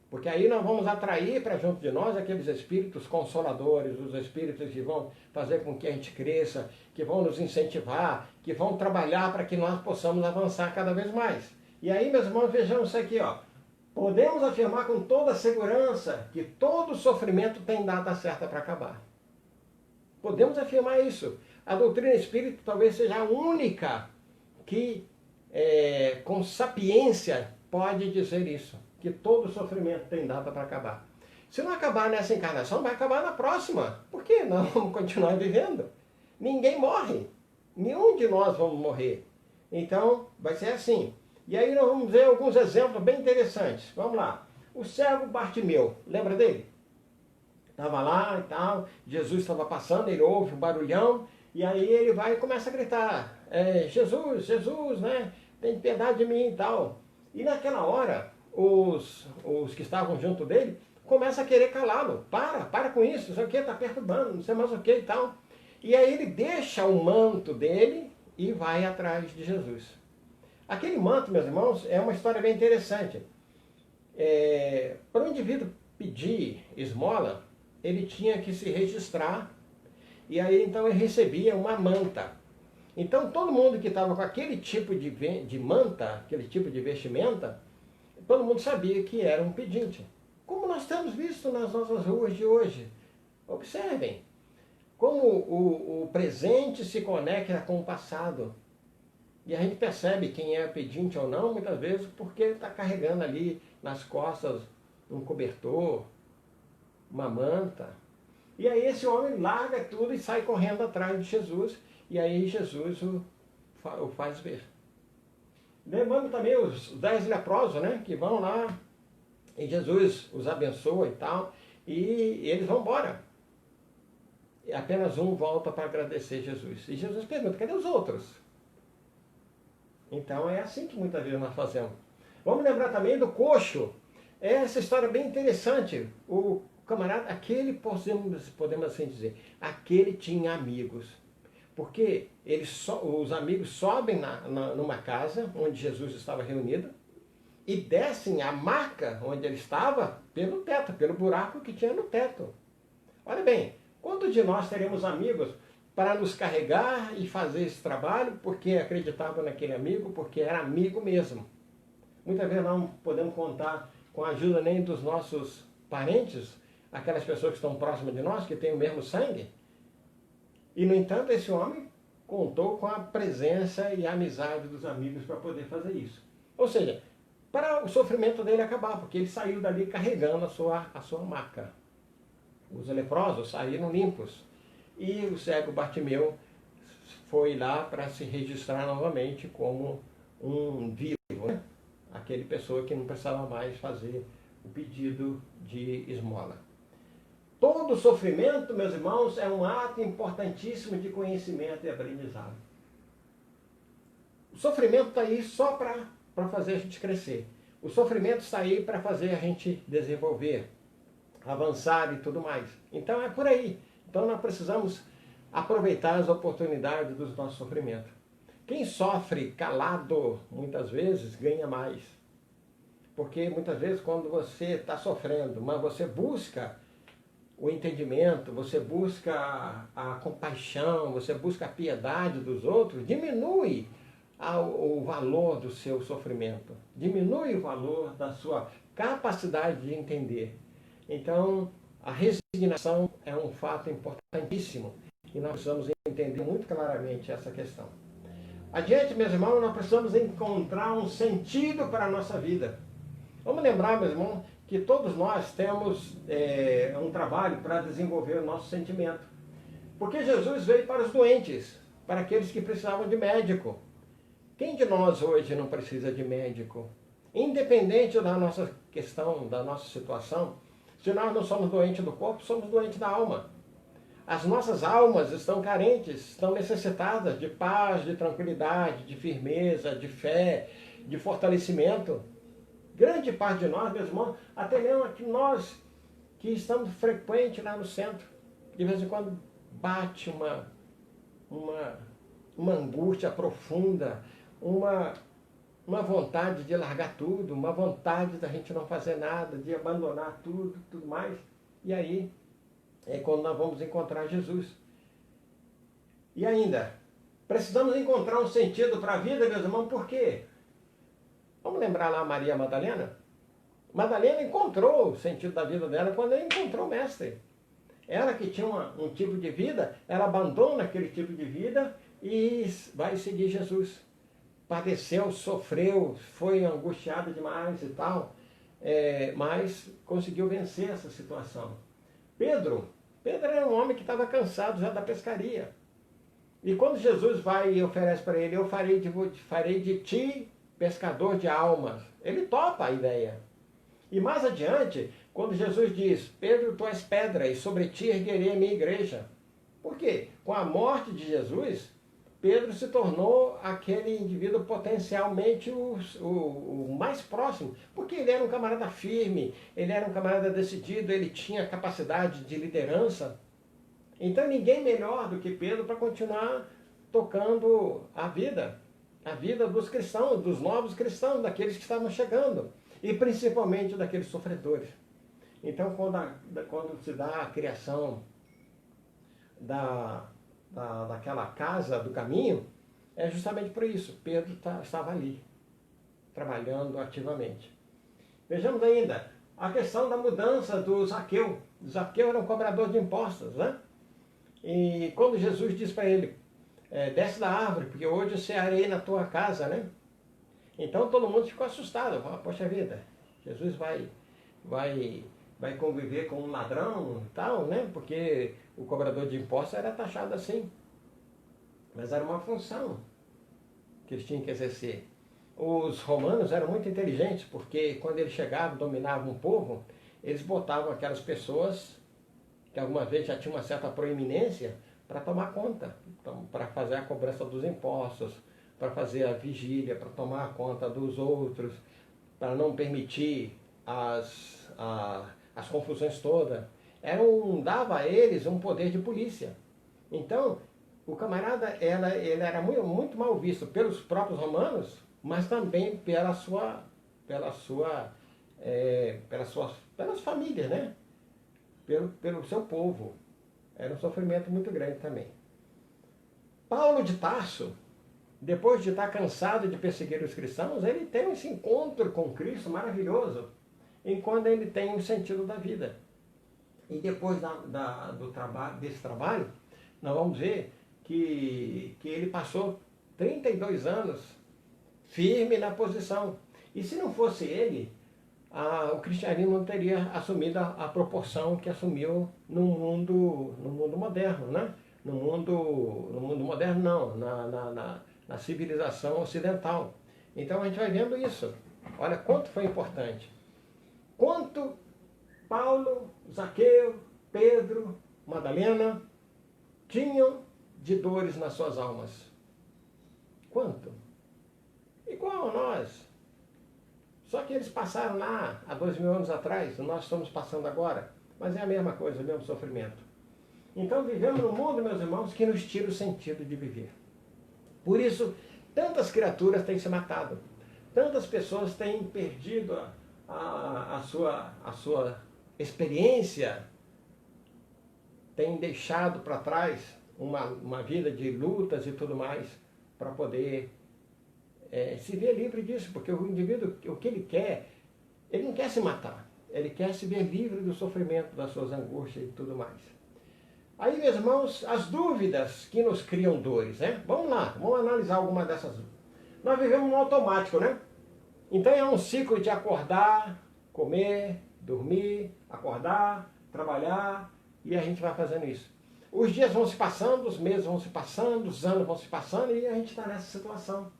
Porque aí nós vamos atrair para junto de nós aqueles espíritos consoladores, os espíritos que vão fazer com que a gente cresça, que vão nos incentivar, que vão trabalhar para que nós possamos avançar cada vez mais. E aí, meus irmãos, vejamos isso aqui, ó. Podemos afirmar com toda segurança que todo sofrimento tem data certa para acabar. Podemos afirmar isso. A doutrina espírita talvez seja a única que, com sapiência, pode dizer isso. Que todo sofrimento tem data para acabar. Se não acabar nessa encarnação, vai acabar na próxima. Por quê? Nós vamos continuar vivendo. Ninguém morre. Nenhum de nós vamos morrer. Então, vai ser assim. E aí nós vamos ver alguns exemplos bem interessantes. Vamos lá. O cego Bartimeu, lembra dele? Estava lá e tal, Jesus estava passando, ele ouve um barulhão, e aí ele vai e começa a gritar, Jesus, Jesus, né? Tem piedade de mim e tal. E naquela hora, os que estavam junto dele começam a querer calá-lo. Para com isso, não sei o que, está perturbando, não sei mais o que e tal. E aí ele deixa o manto dele e vai atrás de Jesus. Aquele manto, meus irmãos, é uma história bem interessante. Para o indivíduo pedir esmola, ele tinha que se registrar, e aí então ele recebia uma manta. Então todo mundo que estava com aquele tipo de manta, aquele tipo de vestimenta, todo mundo sabia que era um pedinte. Como nós temos visto nas nossas ruas de hoje. Observem como o presente se conecta com o passado. E a gente percebe quem é pedinte ou não, muitas vezes, porque está carregando ali nas costas um cobertor, uma manta. E aí esse homem larga tudo e sai correndo atrás de Jesus. E aí Jesus o faz ver. Lembrando também os 10 leprosos, né, que vão lá e Jesus os abençoa e tal. E eles vão embora. E apenas um volta para agradecer Jesus. E Jesus pergunta, cadê os outros? Então é assim que muitas vezes nós fazemos. Vamos lembrar também do coxo. Essa história é bem interessante. O camarada, aquele, podemos assim dizer, aquele tinha amigos. Porque os amigos sobem numa casa onde Jesus estava reunido e descem a marca onde ele estava pelo teto, pelo buraco que tinha no teto. Olha bem, quantos de nós teremos amigos para nos carregar e fazer esse trabalho porque acreditava naquele amigo, porque era amigo mesmo? Muitas vezes não podemos contar com a ajuda nem dos nossos parentes, aquelas pessoas que estão próximas de nós, que têm o mesmo sangue. E, no entanto, esse homem contou com a presença e a amizade dos amigos para poder fazer isso. Ou seja, para o sofrimento dele acabar, porque ele saiu dali carregando a sua maca. Os leprosos saíram limpos. E o cego Bartimeu foi lá para se registrar novamente como um vivo, né? Aquele pessoa que não precisava mais fazer o pedido de esmola. Todo sofrimento, meus irmãos, é um ato importantíssimo de conhecimento e aprendizado. O sofrimento está aí só para fazer a gente crescer. O sofrimento está aí para fazer a gente desenvolver, avançar e tudo mais. Então é por aí. Então nós precisamos aproveitar as oportunidades do nosso sofrimento. Quem sofre calado, muitas vezes, ganha mais. Porque muitas vezes quando você está sofrendo, mas você busca o entendimento, você busca a compaixão, você busca a piedade dos outros, diminui o valor do seu sofrimento, diminui o valor da sua capacidade de entender. Então, a resignação é um fato importantíssimo e nós precisamos entender muito claramente essa questão. Adiante, meus irmãos, nós precisamos encontrar um sentido para a nossa vida. Vamos lembrar, meus irmãos, que todos nós temos um trabalho para desenvolver o nosso sentimento. Porque Jesus veio para os doentes, para aqueles que precisavam de médico. Quem de nós hoje não precisa de médico? Independente da nossa questão, da nossa situação, se nós não somos doentes do corpo, somos doentes da alma. As nossas almas estão carentes, estão necessitadas de paz, de tranquilidade, de firmeza, de fé, de fortalecimento. Grande parte de nós, meus irmãos, até mesmo aqui nós que estamos frequentes lá no centro, de vez em quando bate uma angústia profunda, uma vontade de largar tudo, uma vontade da gente não fazer nada, de abandonar tudo mais. E aí é quando nós vamos encontrar Jesus. E ainda, precisamos encontrar um sentido para a vida, meus irmãos, por quê? Vamos lembrar lá a Maria Madalena? Madalena encontrou o sentido da vida dela quando ela encontrou o Mestre. Ela que tinha um tipo de vida, ela abandona aquele tipo de vida e vai seguir Jesus. Padeceu, sofreu, foi angustiada demais e tal, mas conseguiu vencer essa situação. Pedro era um homem que estava cansado já da pescaria. E quando Jesus vai e oferece para ele, eu farei de ti pescador de almas, ele topa a ideia. E mais adiante, quando Jesus diz, Pedro, tu és pedra, e sobre ti erguerei a minha igreja. Por quê? Com a morte de Jesus, Pedro se tornou aquele indivíduo potencialmente o mais próximo, porque ele era um camarada firme, ele era um camarada decidido, ele tinha capacidade de liderança. Então ninguém melhor do que Pedro para continuar tocando a vida. a vida dos cristãos, dos novos cristãos, daqueles que estavam chegando, e principalmente daqueles sofredores. Então, quando se dá a criação daquela casa do caminho, é justamente por isso. Pedro estava ali, trabalhando ativamente. Vejamos ainda a questão da mudança do Zaqueu. Zaqueu era um cobrador de impostos, né? E quando Jesus diz para ele, desce da árvore, porque hoje eu cearei na tua casa, né? Então todo mundo ficou assustado. Poxa vida, Jesus vai conviver com um ladrão e tal, né? Porque o cobrador de impostos era taxado assim. Mas era uma função que eles tinham que exercer. Os romanos eram muito inteligentes, porque quando eles chegavam, dominavam um povo, eles botavam aquelas pessoas que alguma vez já tinham uma certa proeminência para tomar conta, então, para fazer a cobrança dos impostos, para fazer a vigília, para tomar conta dos outros, para não permitir as confusões todas. Dava a eles um poder de polícia. Então, o camarada ele era muito, muito mal visto pelos próprios romanos, mas também pelas famílias, né? Pelo seu povo. Era um sofrimento muito grande também. Paulo de Tarso, depois de estar cansado de perseguir os cristãos, ele tem esse encontro com Cristo maravilhoso, enquanto ele tem o sentido da vida. E depois desse trabalho, nós vamos ver que ele passou 32 anos firme na posição. E se não fosse ele, o cristianismo não teria assumido a proporção que assumiu no mundo moderno, né? No mundo moderno não, na civilização ocidental. Então a gente vai vendo isso. Olha quanto foi importante. Quanto Paulo, Zaqueu, Pedro, Madalena tinham de dores nas suas almas. Quanto? Igual a nós. Só que eles passaram lá há 2000 anos atrás, nós estamos passando agora. Mas é a mesma coisa, o mesmo sofrimento. Então vivemos num mundo, meus irmãos, que nos tira o sentido de viver. Por isso, tantas criaturas têm se matado. Tantas pessoas têm perdido a sua experiência, têm deixado para trás uma vida de lutas e tudo mais, para poder se ver livre disso, porque o indivíduo, o que ele quer, ele não quer se matar, ele quer se ver livre do sofrimento, das suas angústias e tudo mais. Aí, meus irmãos, as dúvidas que nos criam dores, né? Vamos lá, vamos analisar alguma dessas. Nós vivemos no automático, né? Então é um ciclo de acordar, comer, dormir, acordar, trabalhar, e a gente vai fazendo isso. Os dias vão se passando, os meses vão se passando, os anos vão se passando, e a gente está nessa situação.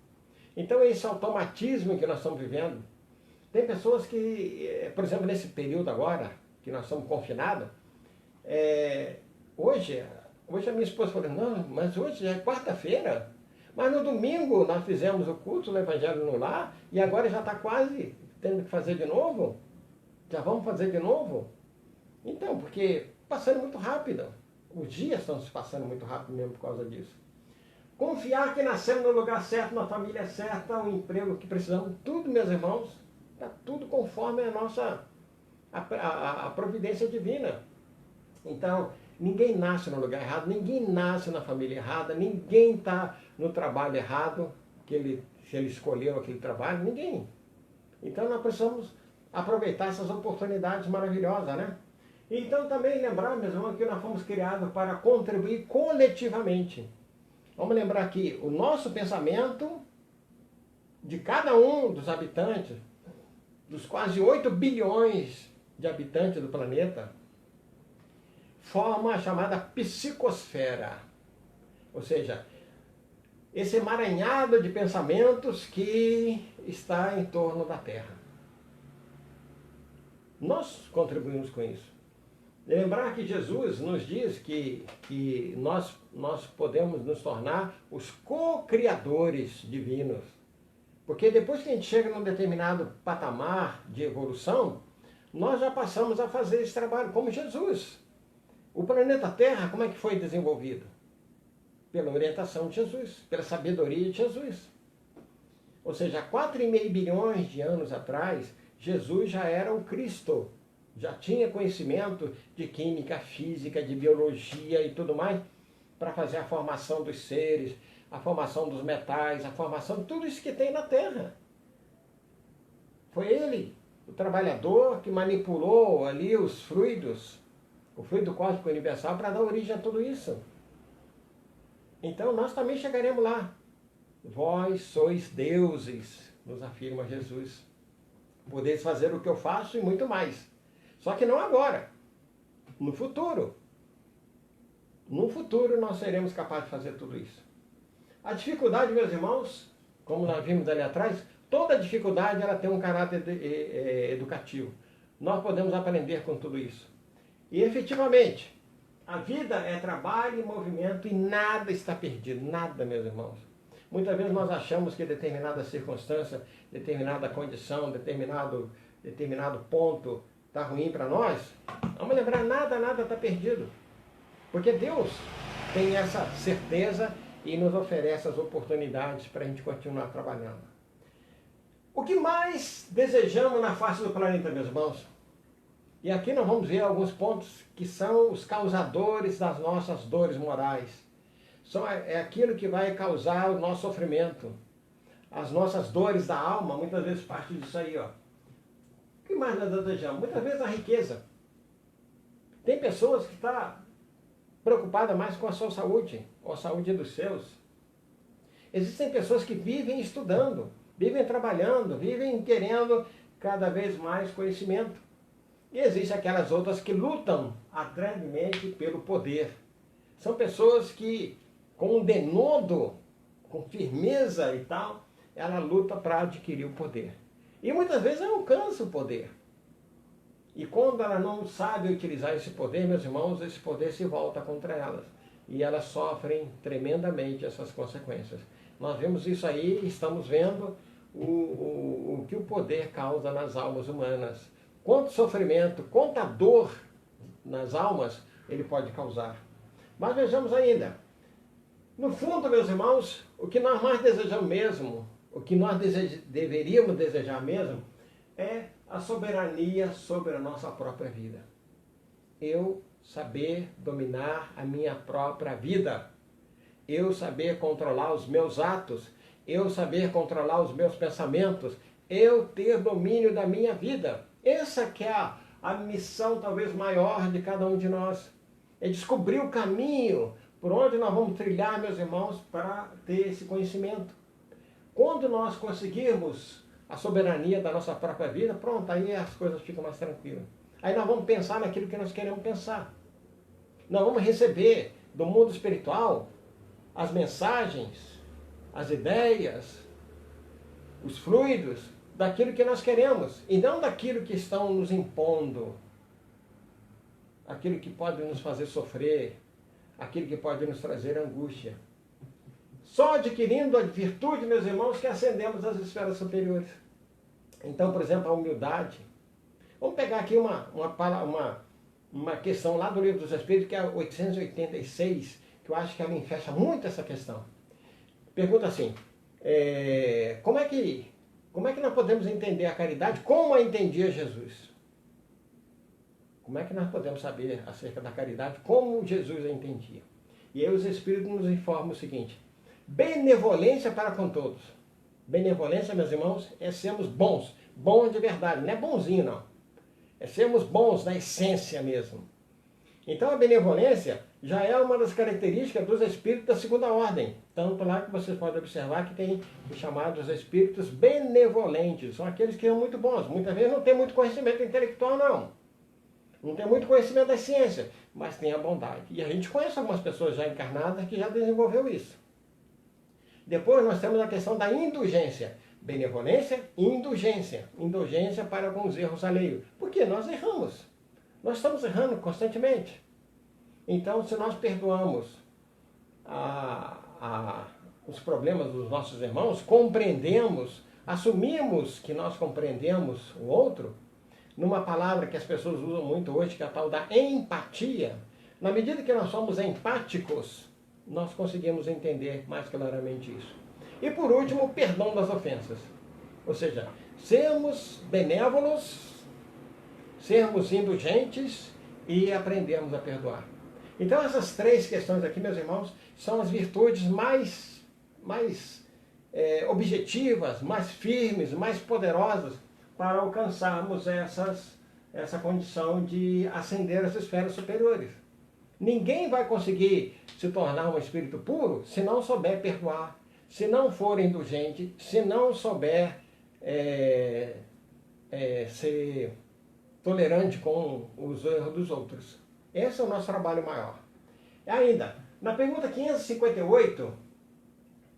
Então esse automatismo que nós estamos vivendo, tem pessoas que, por exemplo, nesse período agora, que nós estamos confinados, hoje a minha esposa falou, não, mas hoje é quarta-feira, mas no domingo nós fizemos o culto do Evangelho no Lar, e agora já está quase tendo que fazer de novo, já vamos fazer de novo. Então, porque passando muito rápido, os dias estão se passando muito rápido mesmo por causa disso. Confiar que nascemos no lugar certo, na família certa, o emprego que precisamos, tudo, meus irmãos, está tudo conforme a providência divina. Então, ninguém nasce no lugar errado, ninguém nasce na família errada, ninguém está no trabalho errado, se ele escolheu aquele trabalho, ninguém. Então, nós precisamos aproveitar essas oportunidades maravilhosas, né? Então, também lembrar, meus irmãos, que nós fomos criados para contribuir coletivamente. Vamos lembrar aqui, o nosso pensamento de cada um dos habitantes, dos quase 8 bilhões de habitantes do planeta, forma a chamada psicosfera. Ou seja, esse emaranhado de pensamentos que está em torno da Terra. Nós contribuímos com isso. Lembrar que Jesus nos diz que nós podemos nos tornar os co-criadores divinos. Porque depois que a gente chega num determinado patamar de evolução, nós já passamos a fazer esse trabalho como Jesus. O planeta Terra, como é que foi desenvolvido? Pela orientação de Jesus, pela sabedoria de Jesus. Ou seja, há 4,5 bilhões de anos atrás, Jesus já era o Cristo. Já tinha conhecimento de química, física, de biologia e tudo mais, para fazer a formação dos seres, a formação dos metais, a formação de tudo isso que tem na Terra. Foi ele, o trabalhador, que manipulou ali os fluidos, o fluido cósmico universal, para dar origem a tudo isso. Então nós também chegaremos lá. Vós sois deuses, nos afirma Jesus. Podeis fazer o que eu faço e muito mais. Só que não agora, no futuro. No futuro nós seremos capazes de fazer tudo isso. A dificuldade, meus irmãos, como nós vimos ali atrás, toda dificuldade ela tem um caráter educativo. Nós podemos aprender com tudo isso. E efetivamente, a vida é trabalho e movimento e nada está perdido, nada, meus irmãos. Muitas vezes nós achamos que determinada circunstância, determinada condição, determinado ponto está ruim para nós. Vamos lembrar, nada está perdido. Porque Deus tem essa certeza e nos oferece as oportunidades para a gente continuar trabalhando. O que mais desejamos na face do planeta, meus irmãos? E aqui nós vamos ver alguns pontos que são os causadores das nossas dores morais. É aquilo que vai causar o nosso sofrimento. As nossas dores da alma, muitas vezes parte disso aí, ó. O que mais nós desejamos? Muitas vezes a riqueza. Tem pessoas que estão preocupadas mais com a sua saúde, ou a saúde dos seus. Existem pessoas que vivem estudando, vivem trabalhando, vivem querendo cada vez mais conhecimento. E existem aquelas outras que lutam alegremente pelo poder. São pessoas que, com um denodo, com firmeza e tal, ela luta para adquirir o poder. E muitas vezes ela alcança o poder. E quando ela não sabe utilizar esse poder, meus irmãos, esse poder se volta contra elas. E elas sofrem tremendamente essas consequências. Nós vemos isso aí, estamos vendo o que o poder causa nas almas humanas. Quanto sofrimento, quanta dor nas almas ele pode causar. Mas vejamos ainda. No fundo, meus irmãos, o que nós mais desejamos mesmo, o que nós deveríamos desejar mesmo, é a soberania sobre a nossa própria vida. Eu saber dominar a minha própria vida. Eu saber controlar os meus atos. Eu saber controlar os meus pensamentos. Eu ter domínio da minha vida. Essa que é a missão talvez maior de cada um de nós. É descobrir o caminho por onde nós vamos trilhar, meus irmãos, para ter esse conhecimento. Quando nós conseguirmos a soberania da nossa própria vida, pronto, aí as coisas ficam mais tranquilas. Aí nós vamos pensar naquilo que nós queremos pensar. Nós vamos receber do mundo espiritual as mensagens, as ideias, os fluidos daquilo que nós queremos e não daquilo que estão nos impondo, aquilo que pode nos fazer sofrer, aquilo que pode nos trazer angústia. Só adquirindo a virtude, meus irmãos, que ascendemos às esferas superiores. Então, por exemplo, a humildade. Vamos pegar aqui uma questão lá do Livro dos Espíritos, que é 886, que eu acho que ela fecha muito essa questão. Pergunta assim, como é que nós podemos entender a caridade como a entendia Jesus? Como é que nós podemos saber acerca da caridade como Jesus a entendia? E aí os Espíritos nos informam o seguinte: benevolência para com todos. Benevolência, meus irmãos, é sermos bons. Bons de verdade, não é bonzinho não. É sermos bons na essência mesmo. Então a benevolência já é uma das características dos espíritos da segunda ordem. Tanto lá que vocês podem observar que tem os chamados espíritos benevolentes. São aqueles que são muito bons. Muitas vezes não tem muito conhecimento intelectual não. Não tem muito conhecimento da ciência, mas tem a bondade. E a gente conhece algumas pessoas já encarnadas que já desenvolveu isso. Depois nós temos a questão da indulgência. Benevolência e indulgência. Indulgência para com os erros alheios. Por quê? Nós erramos. Nós estamos errando constantemente. Então, se nós perdoamos os problemas dos nossos irmãos, compreendemos, assumimos que nós compreendemos o outro, numa palavra que as pessoas usam muito hoje, que é a tal da empatia, na medida que nós somos empáticos, nós conseguimos entender mais claramente isso. E por último, o perdão das ofensas. Ou seja, sermos benévolos, sermos indulgentes e aprendermos a perdoar. Então essas três questões aqui, meus irmãos, são as virtudes mais objetivas, mais firmes, mais poderosas para alcançarmos essa condição de ascender às esferas superiores. Ninguém vai conseguir se tornar um espírito puro se não souber perdoar, se não for indulgente, se não souber ser tolerante com os erros dos outros. Esse é o nosso trabalho maior. E ainda, na pergunta 558,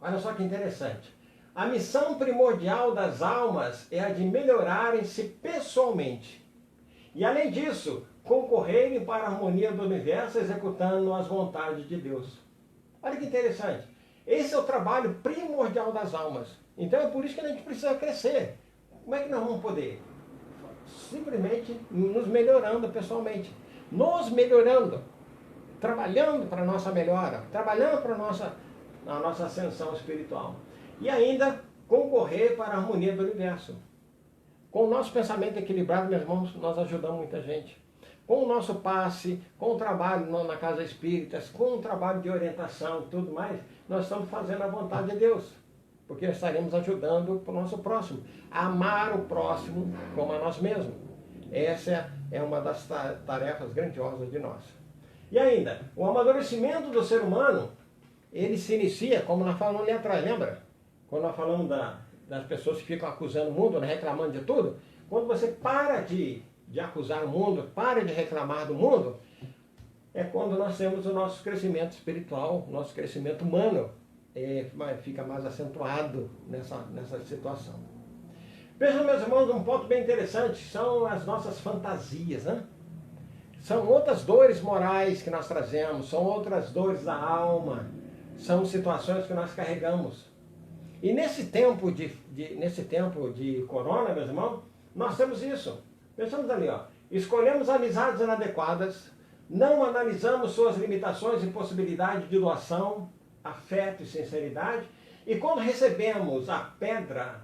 olha só que interessante. A missão primordial das almas é a de melhorarem-se pessoalmente. E além disso, concorrerem para a harmonia do universo executando as vontades de Deus. Olha que interessante. Esse é o trabalho primordial das almas. Então é por isso que a gente precisa crescer. Como é que nós vamos poder? Simplesmente nos melhorando pessoalmente. Nos melhorando. Trabalhando para a nossa melhora. Trabalhando para a nossa ascensão espiritual. E ainda concorrer para a harmonia do universo. Com o nosso pensamento equilibrado, meus irmãos, nós ajudamos muita gente. Com o nosso passe, com o trabalho na casa espírita, com o trabalho de orientação e tudo mais, nós estamos fazendo a vontade de Deus. Porque estaremos ajudando o nosso próximo. A amar o próximo como a nós mesmos. Essa é uma das tarefas grandiosas de nós. E ainda, o amadurecimento do ser humano, ele se inicia, como nós falamos ali atrás, lembra? Quando nós falamos das pessoas que ficam acusando o mundo, né, reclamando de tudo, quando você para de acusar o mundo, para de reclamar do mundo, é quando nós temos o nosso crescimento espiritual, o nosso crescimento humano, fica mais acentuado nessa situação. Vejam, meus irmãos, um ponto bem interessante, são as nossas fantasias, né? São outras dores morais que nós trazemos, são outras dores da alma, são situações que nós carregamos. E nesse tempo de corona, meus irmãos, nós temos isso. Pensamos ali, ó. Escolhemos amizades inadequadas, não analisamos suas limitações e possibilidade de doação, afeto e sinceridade, e quando recebemos a pedrada,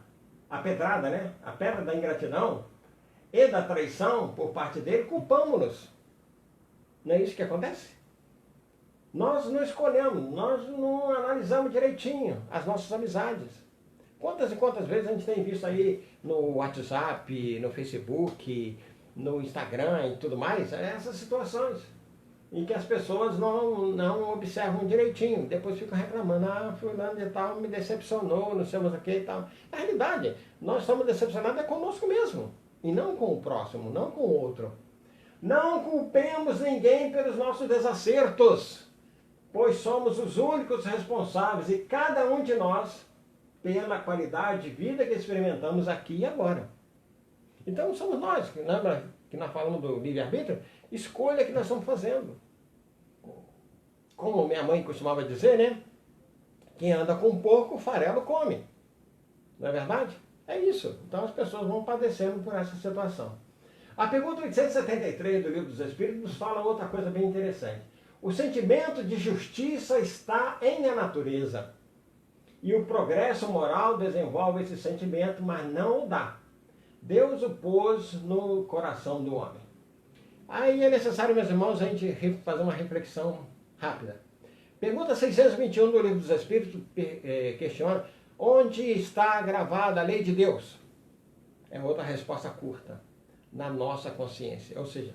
né? A pedra da ingratidão e da traição por parte dele, culpamos-nos. Não é isso que acontece? Nós não escolhemos, nós não analisamos direitinho as nossas amizades. Quantas e quantas vezes a gente tem visto aí no WhatsApp, no Facebook, no Instagram e tudo mais, essas situações em que as pessoas não observam direitinho, depois ficam reclamando, fulano de tal me decepcionou, não sei mais o que e tal. Na realidade, nós estamos decepcionados conosco mesmo, e não com o próximo, não com o outro. Não culpemos ninguém pelos nossos desacertos, pois somos os únicos responsáveis, e cada um de nós, pela qualidade de vida que experimentamos aqui e agora. Então somos nós, lembra que nós falamos do livre-arbítrio? Escolha que nós estamos fazendo. Como minha mãe costumava dizer, né? Quem anda com porco, farelo come. Não é verdade? É isso. Então as pessoas vão padecendo por essa situação. A pergunta 873 do Livro dos Espíritos nos fala outra coisa bem interessante. O sentimento de justiça está em a natureza. E o progresso moral desenvolve esse sentimento, mas não o dá. Deus o pôs no coração do homem. Aí é necessário, meus irmãos, a gente fazer uma reflexão rápida. Pergunta 621 do Livro dos Espíritos questiona: onde está gravada a lei de Deus? É outra resposta curta. Na nossa consciência. Ou seja,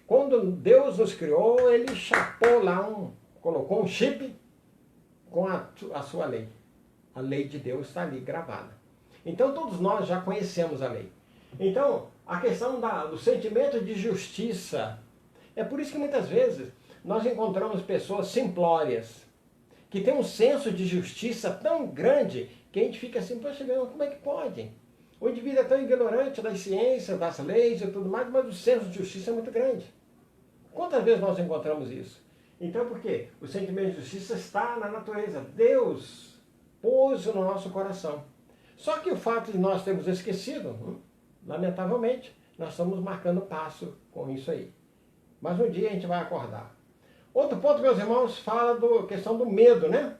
quando Deus nos criou, Ele chapou lá, colocou um chip com a sua lei. A lei de Deus está ali gravada. Então todos nós já conhecemos a lei. Então, a questão do sentimento de justiça, é por isso que muitas vezes nós encontramos pessoas simplórias, que têm um senso de justiça tão grande, que a gente fica assim, poxa, como é que pode? O indivíduo é tão ignorante das ciências, das leis e tudo mais, mas o senso de justiça é muito grande. Quantas vezes nós encontramos isso? Então, por quê? O sentimento de justiça está na natureza. Deus pôs no nosso coração. Só que o fato de nós termos esquecido, lamentavelmente, nós estamos marcando passo com isso aí. Mas um dia a gente vai acordar. Outro ponto, meus irmãos, fala da questão do medo, né?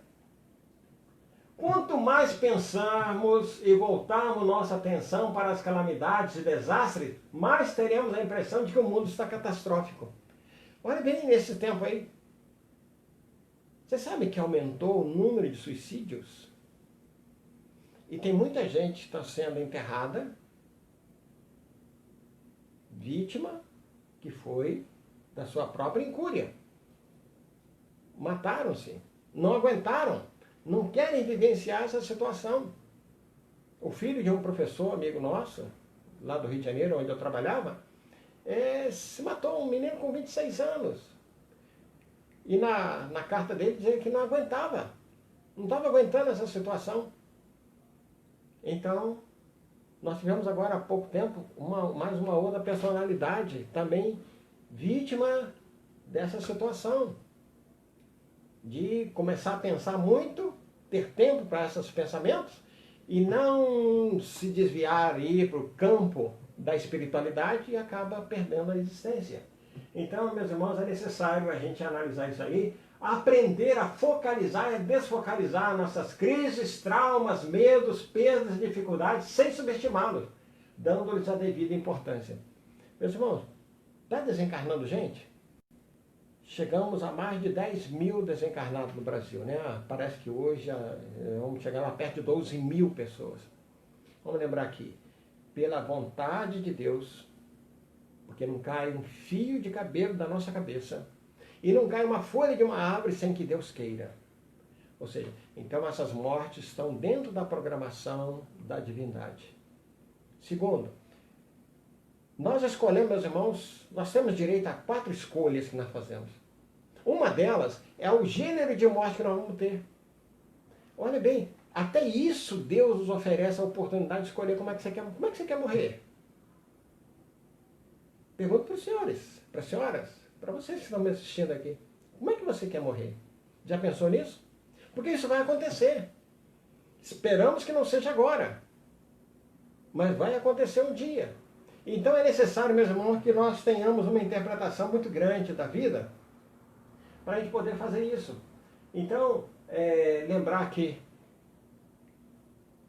Quanto mais pensarmos e voltarmos nossa atenção para as calamidades e desastres, mais teremos a impressão de que o mundo está catastrófico. Olha bem, nesse tempo aí, você sabe que aumentou o número de suicídios? E tem muita gente que está sendo enterrada, vítima que foi da sua própria incúria. Mataram-se, não aguentaram, não querem vivenciar essa situação. O filho de um professor, amigo nosso, lá do Rio de Janeiro, onde eu trabalhava, se matou, um menino com 26 anos. E na carta dele dizia que não aguentava, não estava aguentando essa situação. Então, nós tivemos agora há pouco tempo mais uma outra personalidade também vítima dessa situação. De começar a pensar muito, ter tempo para esses pensamentos e não se desviar e ir para o campo da espiritualidade e acaba perdendo a existência. Então, meus irmãos, é necessário a gente analisar isso aí, aprender a focalizar e desfocalizar nossas crises, traumas, medos, perdas e dificuldades sem subestimá-los, dando-lhes a devida importância. Meus irmãos, está desencarnando gente? Chegamos a mais de 10 mil desencarnados no Brasil, né? Parece que hoje vamos chegar lá perto de 12 mil pessoas. Vamos lembrar aqui, pela vontade de Deus, porque não cai um fio de cabelo da nossa cabeça, e não cai uma folha de uma árvore sem que Deus queira. Ou seja, então essas mortes estão dentro da programação da divindade. Segundo, nós escolhemos, meus irmãos, nós temos direito a 4 escolhas que nós fazemos. Uma delas é o gênero de morte que nós vamos ter. Olha bem, até isso Deus nos oferece a oportunidade de escolher como é que você quer morrer. Pergunto para os senhores, para as senhoras, para vocês que estão me assistindo aqui. Como é que você quer morrer? Já pensou nisso? Porque isso vai acontecer. Esperamos que não seja agora. Mas vai acontecer um dia. Então é necessário, meus irmãos, que nós tenhamos uma interpretação muito grande da vida para a gente poder fazer isso. Então, lembrar que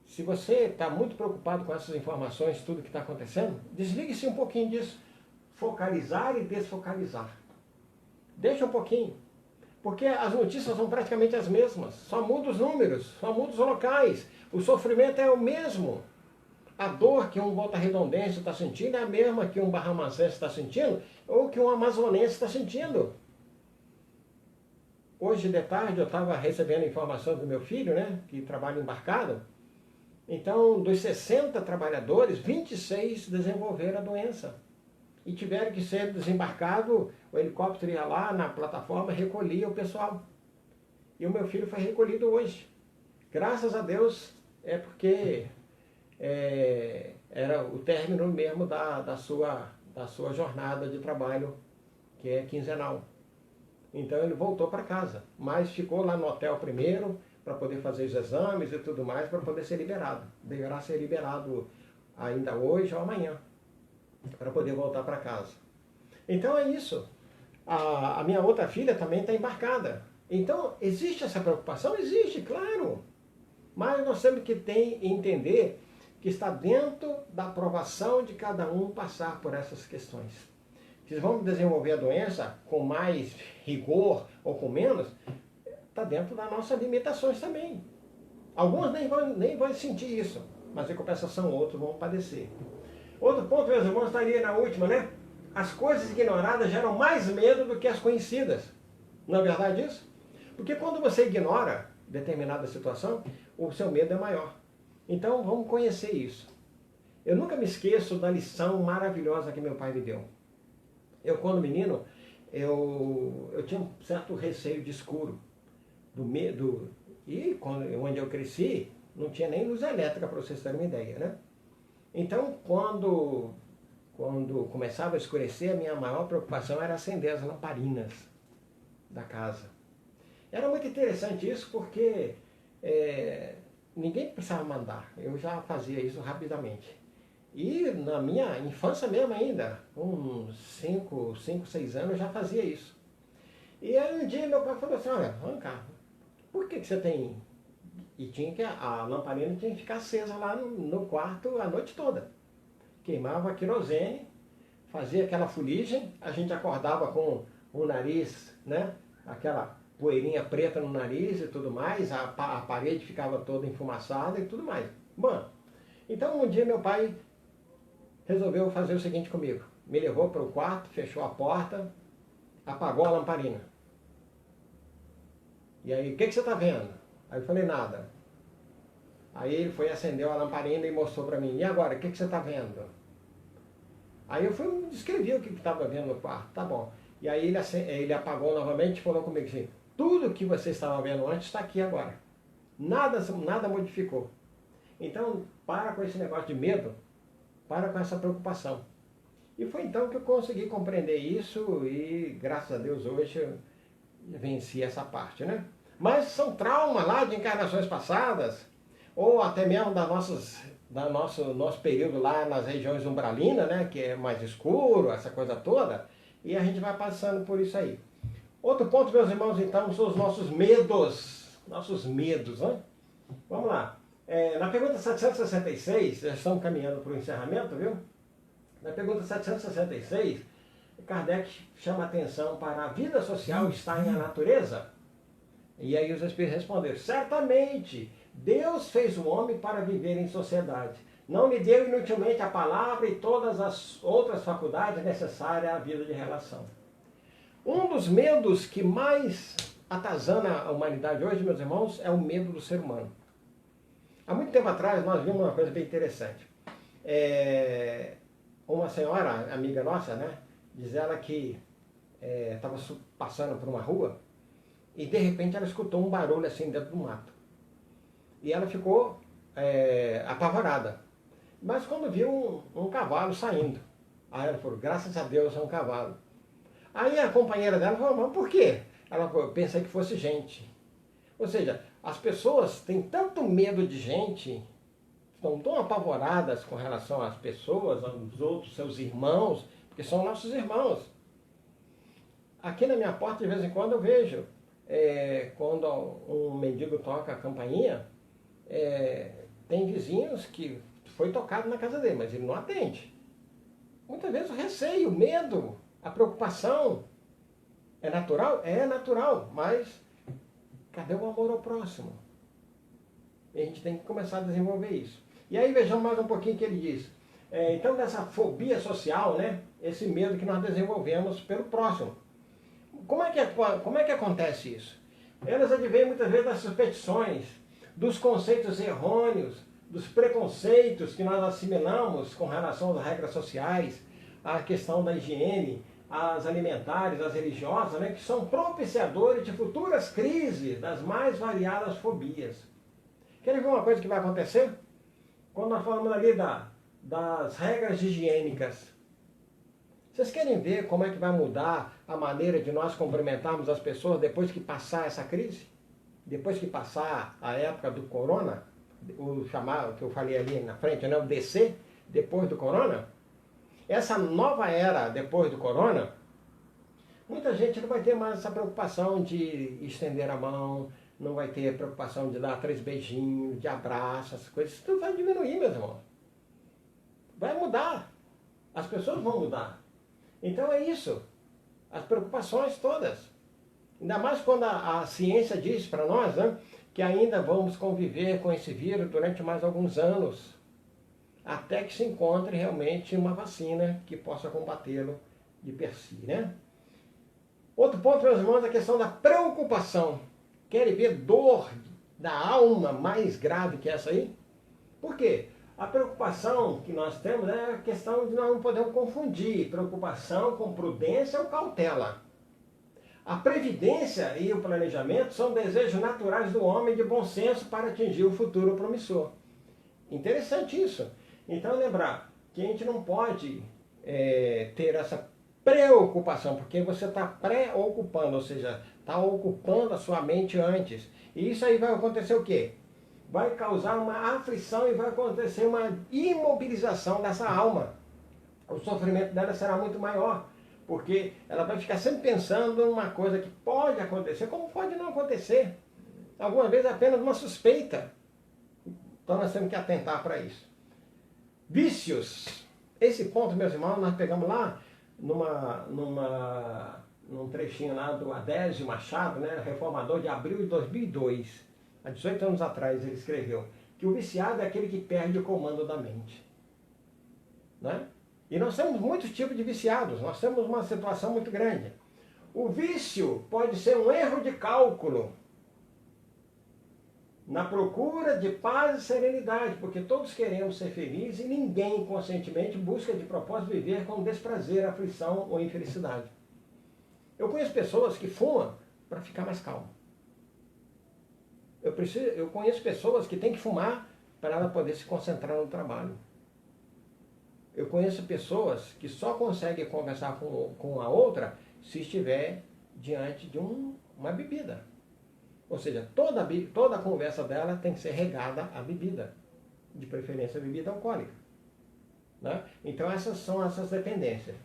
se você está muito preocupado com essas informações, tudo que está acontecendo, desligue-se um pouquinho disso. Focalizar e desfocalizar. Deixa um pouquinho. Porque as notícias são praticamente as mesmas. Só muda os números, só muda os locais. O sofrimento é o mesmo. A dor que um volta-redondense está sentindo é a mesma que um barra-mancense está sentindo ou que um amazonense está sentindo. Hoje de tarde eu estava recebendo informação do meu filho, né, que trabalha embarcado. Então, dos 60 trabalhadores, 26 desenvolveram a doença. E tiveram que ser desembarcado, o helicóptero ia lá na plataforma, recolhia o pessoal. E o meu filho foi recolhido hoje. Graças a Deus, porque era o término mesmo da sua jornada de trabalho, que é quinzenal. Então ele voltou para casa, mas ficou lá no hotel primeiro, para poder fazer os exames e tudo mais, para poder ser liberado. Deverá ser liberado ainda hoje ou amanhã, para poder voltar para casa. Então é isso. A minha outra filha também está embarcada. Então, existe essa preocupação? Existe, claro. Mas nós temos que entender que está dentro da aprovação de cada um passar por essas questões. Se vamos desenvolver a doença com mais rigor ou com menos, está dentro das nossas limitações também. Alguns nem vão sentir isso, mas em compensação outros vão padecer. Outro ponto, meus irmãos, está ali na última, né? As coisas ignoradas geram mais medo do que as conhecidas. Não é verdade isso? Porque quando você ignora determinada situação, o seu medo é maior. Então vamos conhecer isso. Eu nunca me esqueço da lição maravilhosa que meu pai me deu. Eu, quando menino, eu tinha um certo receio de escuro, do medo. E onde eu cresci, não tinha nem luz elétrica, para vocês terem uma ideia, né? Então, quando começava a escurecer, a minha maior preocupação era acender as lamparinas da casa. Era muito interessante isso, porque ninguém precisava mandar, eu já fazia isso rapidamente. E na minha infância mesmo ainda, com 5, 6 anos, eu já fazia isso. E aí um dia meu pai falou assim, olha, vem cá, por que você tem E a lamparina tinha que ficar acesa lá no quarto a noite toda. Queimava a querosene, fazia aquela fuligem, a gente acordava com o nariz, né? Aquela poeirinha preta no nariz e tudo mais, a parede ficava toda enfumaçada e tudo mais. Bom, então um dia meu pai resolveu fazer o seguinte comigo. Me levou para o quarto, fechou a porta, apagou a lamparina. E aí, o que você está vendo? Aí eu falei, nada. Aí ele foi, acendeu a lamparina e mostrou para mim. E agora, o que você está vendo? Aí eu fui descrevi o que estava vendo no quarto. Tá bom. E aí ele apagou novamente e falou comigo assim, tudo que você estava vendo antes está aqui agora. Nada modificou. Então, para com esse negócio de medo, para com essa preocupação. E foi então que eu consegui compreender isso e, graças a Deus, hoje eu venci essa parte, né? Mas são traumas lá de encarnações passadas, ou até mesmo nosso período lá nas regiões umbralinas, né? Que é mais escuro, essa coisa toda, e a gente vai passando por isso aí. Outro ponto, meus irmãos, então, são os nossos medos, né? Vamos lá. Na pergunta 766, já estamos caminhando para o encerramento, viu? Na pergunta 766, Kardec chama a atenção para a vida social está em a natureza? E aí os espíritos responderam, certamente, Deus fez o homem para viver em sociedade. Não lhe deu inutilmente a palavra e todas as outras faculdades necessárias à vida de relação. Um dos medos que mais atazana a humanidade hoje, meus irmãos, é o medo do ser humano. Há muito tempo atrás nós vimos uma coisa bem interessante. Uma senhora, amiga nossa, né, diz ela que estava passando por uma rua e de repente ela escutou um barulho assim dentro do mato. E ela ficou apavorada. Mas quando viu um cavalo saindo, aí ela falou, graças a Deus é um cavalo. Aí a companheira dela falou, mas por quê? Ela falou, eu pensei que fosse gente. Ou seja, as pessoas têm tanto medo de gente, estão tão apavoradas com relação às pessoas, aos outros, seus irmãos, porque são nossos irmãos. Aqui na minha porta, de vez em quando, eu vejo, quando um mendigo toca a campainha, tem vizinhos que foi tocado na casa dele, mas ele não atende. Muitas vezes o receio, o medo, a preocupação é natural? É natural, mas cadê o amor ao próximo? E a gente tem que começar a desenvolver isso. E aí vejamos mais um pouquinho o que ele diz. Então, dessa fobia social, né, esse medo que nós desenvolvemos pelo próximo. Como é que acontece isso? Elas advêm muitas vezes das suspeições, dos conceitos errôneos, dos preconceitos que nós assimilamos com relação às regras sociais, à questão da higiene, às alimentares, às religiosas, né, que são propiciadores de futuras crises das mais variadas fobias. Querem ver uma coisa que vai acontecer? Quando nós falamos ali das regras higiênicas, vocês querem ver como é que vai mudar a maneira de nós cumprimentarmos as pessoas depois que passar essa crise? Depois que passar a época do corona, o chamado que eu falei ali na frente, né, o DC, depois do corona? Essa nova era depois do corona, muita gente não vai ter mais essa preocupação de estender a mão, não vai ter preocupação de dar 3 beijinhos, de abraço, essas coisas. Isso tudo vai diminuir, meus irmãos. Vai mudar. As pessoas vão mudar. Então é isso. As preocupações todas. Ainda mais quando a ciência diz para nós, né, que ainda vamos conviver com esse vírus durante mais alguns anos, até que se encontre realmente uma vacina que possa combatê-lo de per si, né? Outro ponto, meus irmãos, é a questão da preocupação. Querem ver dor da alma mais grave que essa aí? Por quê? A preocupação que nós temos é a questão de nós não podemos confundir preocupação com prudência ou cautela. A previdência e o planejamento são desejos naturais do homem de bom senso para atingir o futuro promissor. Interessante isso. Então lembrar que a gente não pode ter essa preocupação, porque você está preocupando, ou seja, está ocupando a sua mente antes. E isso aí vai acontecer o quê? Vai causar uma aflição e vai acontecer uma imobilização dessa alma. O sofrimento dela será muito maior, porque ela vai ficar sempre pensando numa coisa que pode acontecer, como pode não acontecer. Algumas vezes é apenas uma suspeita. Então nós temos que atentar para isso. Vícios. Esse ponto, meus irmãos, nós pegamos lá num trechinho lá do Adésio Machado, né, reformador de abril de 2002. Há 18 anos atrás ele escreveu que o viciado é aquele que perde o comando da mente. Né? E nós temos muitos tipos de viciados, nós temos uma situação muito grande. O vício pode ser um erro de cálculo na procura de paz e serenidade, porque todos queremos ser felizes e ninguém conscientemente busca de propósito viver com desprazer, aflição ou infelicidade. Eu conheço pessoas que fumam para ficar mais calmo. Eu conheço pessoas que têm que fumar para ela poder se concentrar no trabalho. Eu conheço pessoas que só conseguem conversar com a outra se estiver diante de uma bebida. Ou seja, toda a conversa dela tem que ser regada à bebida, de preferência bebida alcoólica. Né? Então essas são essas dependências.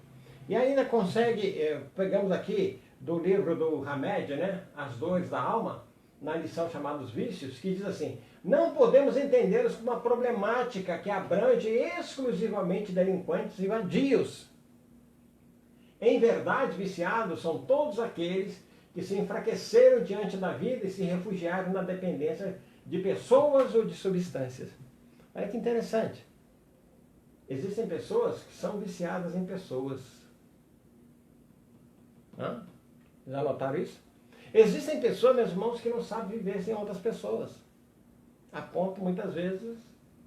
E ainda consegue, pegamos aqui do livro do Hamed, né, As Dores da Alma, na lição chamada Os Vícios, que diz assim: não podemos entendê-los como uma problemática que abrange exclusivamente delinquentes e vadios. Em verdade, viciados são todos aqueles que se enfraqueceram diante da vida e se refugiaram na dependência de pessoas ou de substâncias. Olha que interessante. Existem pessoas que são viciadas em pessoas. Hã? Já notaram isso? Existem pessoas, meus irmãos, que não sabem viver sem outras pessoas. A ponto, muitas vezes,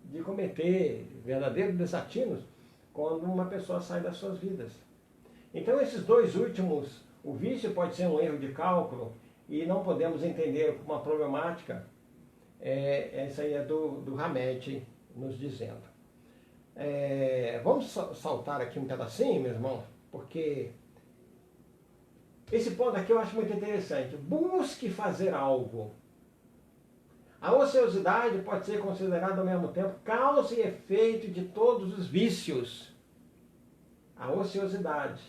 de cometer verdadeiros desatinos quando uma pessoa sai das suas vidas. Então, esses dois últimos, o vício pode ser um erro de cálculo e não podemos entender como uma problemática. Essa aí é do Hamed nos dizendo. Vamos saltar aqui um pedacinho, meus irmãos, porque esse ponto aqui eu acho muito interessante. Busque fazer algo. A ociosidade pode ser considerada ao mesmo tempo causa e efeito de todos os vícios. A ociosidade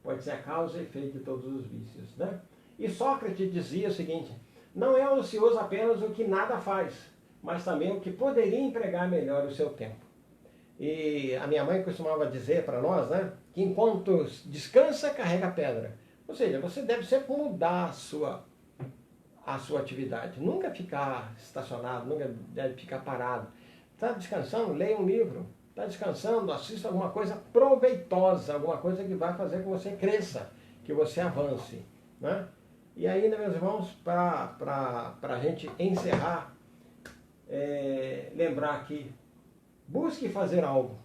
pode ser a causa e efeito de todos os vícios. Né? E Sócrates dizia o seguinte: não é ocioso apenas o que nada faz, mas também o que poderia empregar melhor o seu tempo. E a minha mãe costumava dizer para nós, né, que enquanto descansa, carrega pedra. Ou seja, você deve sempre mudar a sua atividade. Nunca ficar estacionado, nunca deve ficar parado. Está descansando? Leia um livro. Está descansando? Assista alguma coisa proveitosa, alguma coisa que vai fazer com que você cresça, que você avance. Né? E ainda, meus irmãos, para a gente encerrar, lembrar aqui, busque fazer algo.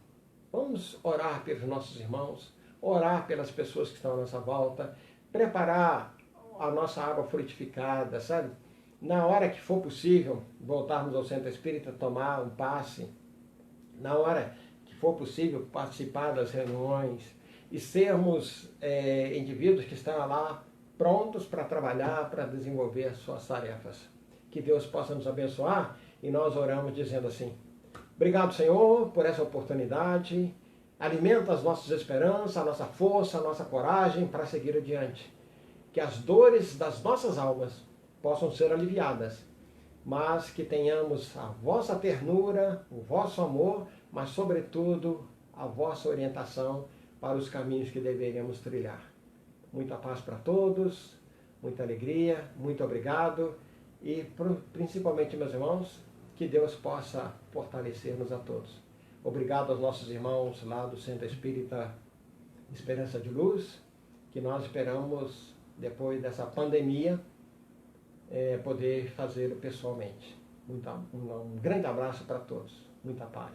Vamos orar pelos nossos irmãos, orar pelas pessoas que estão à nossa volta, preparar a nossa água frutificada, sabe? Na hora que for possível, voltarmos ao centro espírita, tomar um passe. Na hora que for possível, participar das reuniões e sermos indivíduos que estão lá prontos para trabalhar, para desenvolver as suas tarefas. Que Deus possa nos abençoar e nós oramos dizendo assim: obrigado, Senhor, por essa oportunidade. Alimenta as nossas esperanças, a nossa força, a nossa coragem para seguir adiante. Que as dores das nossas almas possam ser aliviadas, mas que tenhamos a vossa ternura, o vosso amor, mas sobretudo a vossa orientação para os caminhos que deveríamos trilhar. Muita paz para todos, muita alegria, muito obrigado e principalmente, meus irmãos, que Deus possa fortalecer-nos a todos. Obrigado aos nossos irmãos lá do Centro Espírita Esperança de Luz, que nós esperamos, depois dessa pandemia, poder fazê-lo pessoalmente. Um grande abraço para todos. Muita paz.